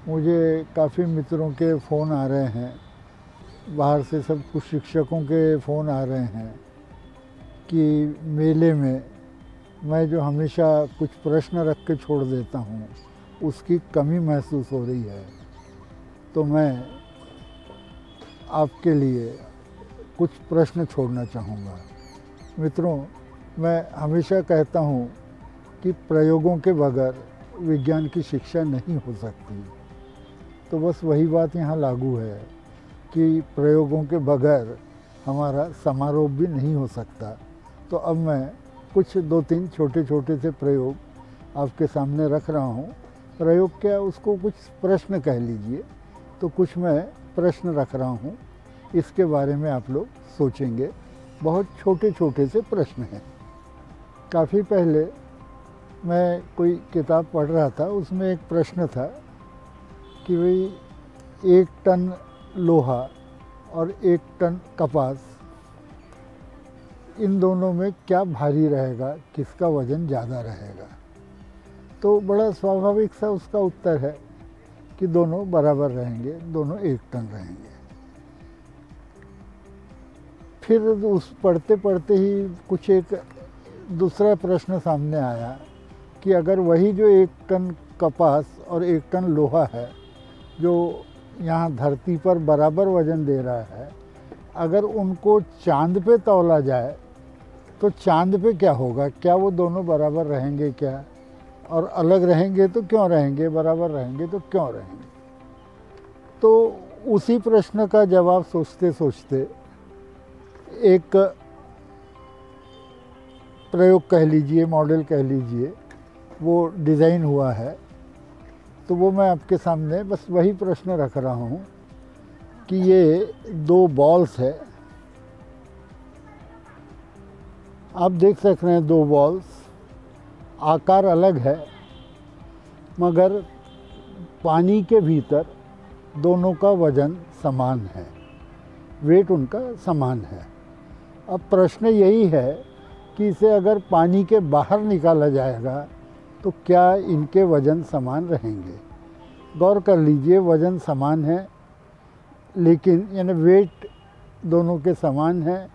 Speaker 1: मुझे काफ़ी मित्रों के फ़ोन आ रहे हैं, बाहर से सब कुछ शिक्षकों के फ़ोन आ रहे हैं कि मेले में मैं जो हमेशा कुछ प्रश्न रख के छोड़ देता हूँ उसकी कमी महसूस हो रही है। तो मैं आपके लिए कुछ प्रश्न छोड़ना चाहूँगा। मित्रों, मैं हमेशा कहता हूँ कि प्रयोगों के बगैर विज्ञान की शिक्षा नहीं हो सकती। तो बस वही बात यहाँ लागू है कि प्रयोगों के बगैर हमारा समारोह भी नहीं हो सकता। तो अब मैं कुछ 2-3 छोटे से प्रयोग आपके सामने रख रहा हूँ। प्रयोग क्या, उसको कुछ प्रश्न कह लीजिए। तो कुछ मैं प्रश्न रख रहा हूँ, इसके बारे में आप लोग सोचेंगे। बहुत छोटे से प्रश्न हैं। काफ़ी पहले मैं कोई किताब पढ़ रहा था, उसमें एक प्रश्न था कि भाई 1 टन लोहा और 1 टन कपास, इन दोनों में क्या भारी रहेगा, किसका वज़न ज़्यादा रहेगा। तो बड़ा स्वाभाविक सा उसका उत्तर है कि दोनों बराबर रहेंगे, दोनों 1 टन रहेंगे। फिर उस पढ़ते ही कुछ एक दूसरा प्रश्न सामने आया कि अगर वही जो 1 टन कपास और 1 टन लोहा है, जो यहाँ धरती पर बराबर वज़न दे रहा है, अगर उनको चांद पे तौला जाए तो चांद पे क्या होगा? क्या वो दोनों बराबर रहेंगे क्या? और अलग रहेंगे तो क्यों रहेंगे, बराबर रहेंगे तो क्यों रहेंगे? तो उसी प्रश्न का जवाब सोचते एक प्रयोग कह लीजिए, मॉडल कह लीजिए, वो डिज़ाइन हुआ है। तो वो मैं आपके सामने बस वही प्रश्न रख रहा हूँ कि ये 2 बॉल्स है, आप देख सक रहे हैं 2 बॉल्स, आकार अलग है मगर पानी के भीतर दोनों का वज़न समान है, वेट उनका समान है। अब प्रश्न यही है कि इसे अगर पानी के बाहर निकाला जाएगा तो क्या इनके वज़न समान रहेंगे। गौर कर लीजिए, वज़न समान है, लेकिन यानी वेट दोनों के समान है,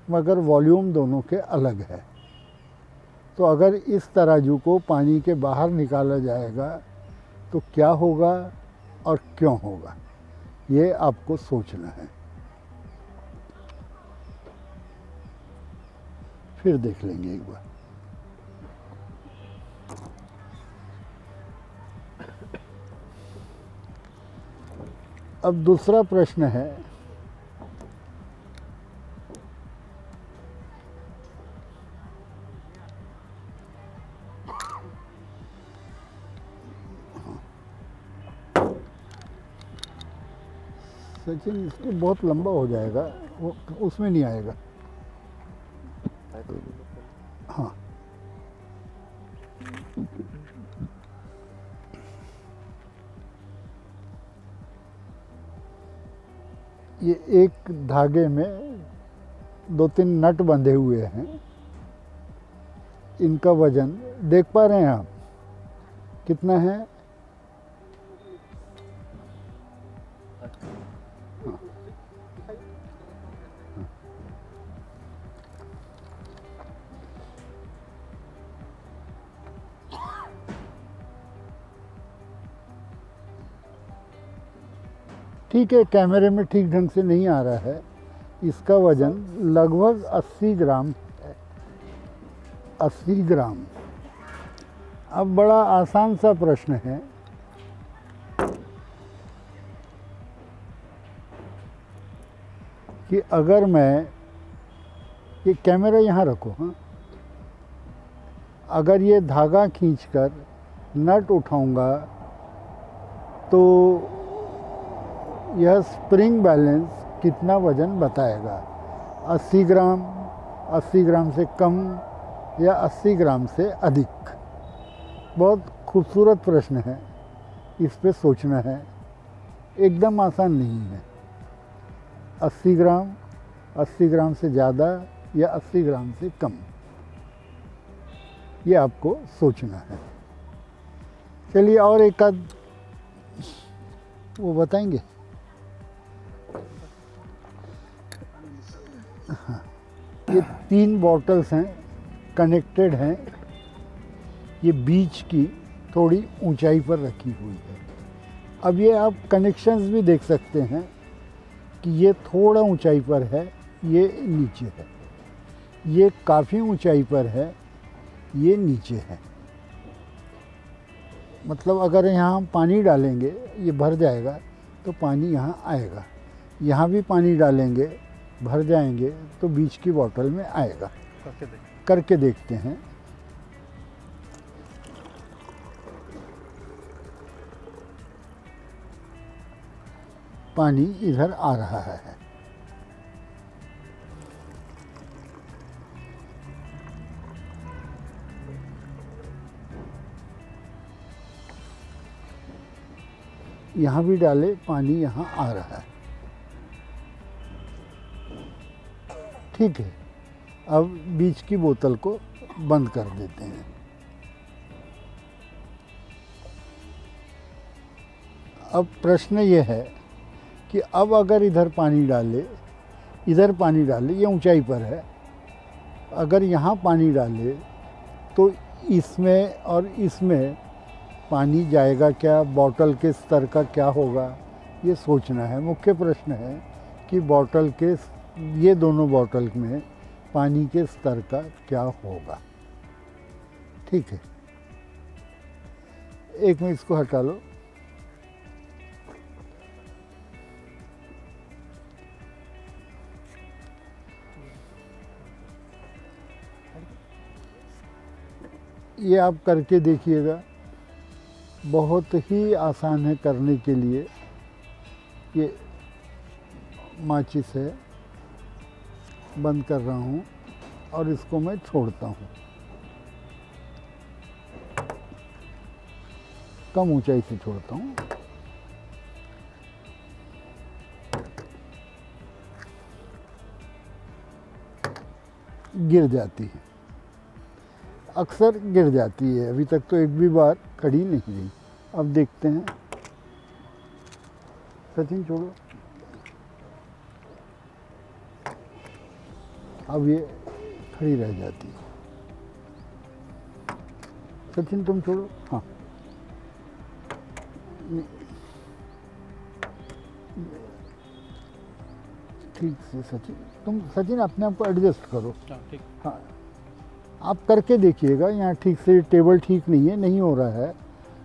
Speaker 1: मगर वॉल्यूम दोनों के अलग है। तो अगर इस तराजू को पानी के बाहर निकाला जाएगा तो क्या होगा और क्यों होगा, ये आपको सोचना है। फिर देख लेंगे एक बार। अब दूसरा प्रश्न है, सचिन इसको बहुत लंबा हो जाएगा, वो उसमें नहीं आएगा। हाँ, ये एक धागे में 2-3 नट बंधे हुए हैं। इनका वजन देख पा रहे हैं आप कितना है? ठीक है, कैमरे में ठीक ढंग से नहीं आ रहा है। इसका वजन लगभग 80 ग्राम है। 80 ग्राम। अब बड़ा आसान सा प्रश्न है, कि अगर मैं ये कैमरा यहाँ रखो, हाँ, अगर ये धागा खींचकर नट उठाऊंगा तो यह स्प्रिंग बैलेंस कितना वज़न बताएगा? 80 ग्राम, 80 ग्राम से कम या 80 ग्राम से अधिक? बहुत खूबसूरत प्रश्न है, इस पे सोचना है, एकदम आसान नहीं है। 80 ग्राम, 80 ग्राम से ज़्यादा या 80 ग्राम से कम, ये आपको सोचना है। चलिए और एक आध वो बताएंगे। हाँ, ये 3 बॉटल्स हैं, कनेक्टेड हैं। ये बीच की थोड़ी ऊंचाई पर रखी हुई है। अब ये आप कनेक्शंस भी देख सकते हैं कि ये थोड़ा ऊंचाई पर है, ये नीचे है, ये काफ़ी ऊंचाई पर है, ये नीचे है। मतलब अगर यहाँ हम पानी डालेंगे ये भर जाएगा तो पानी यहाँ आएगा, यहाँ भी पानी डालेंगे भर जाएंगे तो बीच की बोतल में आएगा। करके देखते हैं। पानी इधर आ रहा है। यहाँ भी डाले, पानी यहाँ आ रहा है। ठीक है, अब बीच की बोतल को बंद कर देते हैं। अब प्रश्न ये है कि अब अगर इधर पानी डाले, ये ऊंचाई पर है, अगर यहाँ पानी डाले तो इसमें और इसमें पानी जाएगा क्या, बोतल के स्तर का क्या होगा, ये सोचना है। मुख्य प्रश्न है कि बोतल के, ये दोनों बोतल में पानी के स्तर का क्या होगा। ठीक है, एक मिनट इसको हटा लो। ये आप करके देखिएगा, बहुत ही आसान है करने के लिए। ये माचिस है, बंद कर रहा हूँ और इसको मैं छोड़ता हूँ। कम ऊंचाई से छोड़ता हूँ। गिर जाती है। अक्सर गिर जाती है। अभी तक तो एक भी बार खड़ी नहीं रही। अब देखते हैं। सचिन छोड़ो, अब ये खड़ी रह जाती है। सचिन तुम छोड़ो, हाँ ठीक से सचिन, सचिन अपने आप को एडजस्ट करो।
Speaker 26: ठीक।
Speaker 1: हाँ आप करके देखिएगा, यहाँ ठीक से टेबल ठीक नहीं है, नहीं हो रहा है।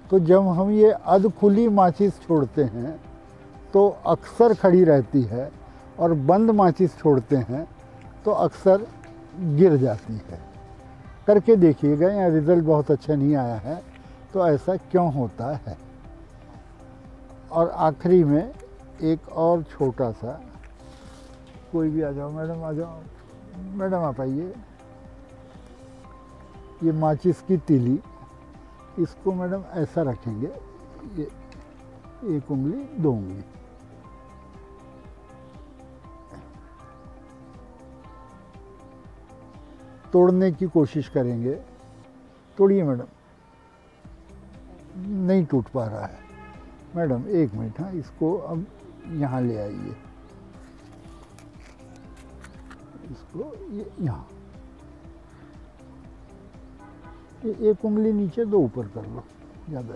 Speaker 1: तो जब हम ये अध खुली माचिस छोड़ते हैं तो अक्सर खड़ी रहती है, और बंद माचिस छोड़ते हैं तो अक्सर गिर जाती है। करके देखिएगा, यहाँ रिज़ल्ट बहुत अच्छा नहीं आया है, तो ऐसा क्यों होता है। और आखिरी में एक और छोटा सा, कोई भी आ जाओ मैडम, आ जाओ मैडम, आप आइए। ये माचिस की तीली, इसको मैडम ऐसा रखेंगे, ये एक उंगली दो उंगली, तोड़ने की कोशिश करेंगे। तोड़िए मैडम, नहीं टूट पा रहा है मैडम, एक मिनट। हाँ इसको अब यहाँ ले आइए, इसको यहाँ, एक उंगली नीचे दो ऊपर कर लो, ज़्यादा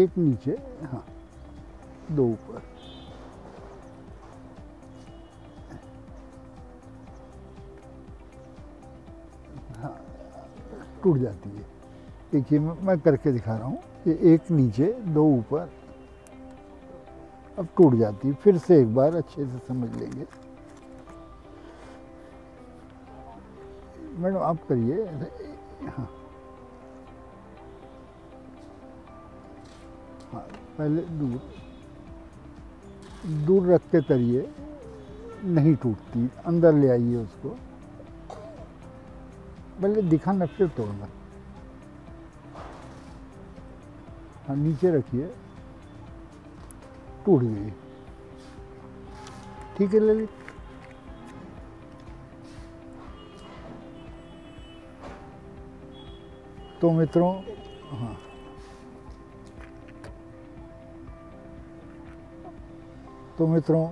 Speaker 1: एक नीचे, हाँ दो ऊपर। हाँ टूट जाती है। देखिए मैं करके दिखा रहा हूँ, ये एक नीचे दो ऊपर, अब टूट जाती है। फिर से एक बार अच्छे से समझ लेंगे। मैडम आप करिए, हाँ हाँ पहले दूर रख के तरिए, नहीं टूटती, अंदर ले आइए उसको, पहले दिखाना फिर तोड़ना। हाँ नीचे रखिए, टूट गई। ठीक है ललित, तो मित्रों, हाँ तो मित्रों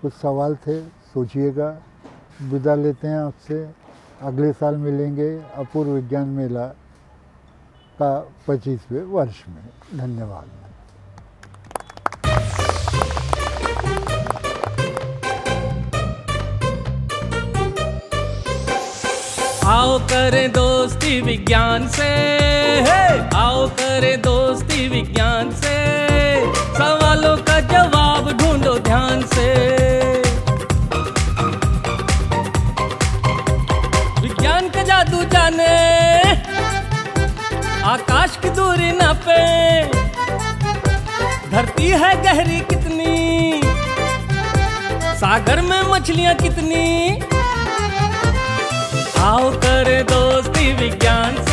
Speaker 1: कुछ सवाल थे, सोचिएगा। विदा लेते हैं आपसे, अगले साल मिलेंगे अपूर्व विज्ञान मेला का 25वें वर्ष में। धन्यवाद।
Speaker 10: आओ करें दोस्ती विज्ञान से, आओ करें दोस्ती विज्ञान से, सवालों का जवाब ढूंढो ध्यान से। विज्ञान का जादू जाने, आकाश की दूरी नापे, धरती है गहरी कितनी, सागर में मछलियां कितनी। आओ करे दोस्ती विज्ञान से।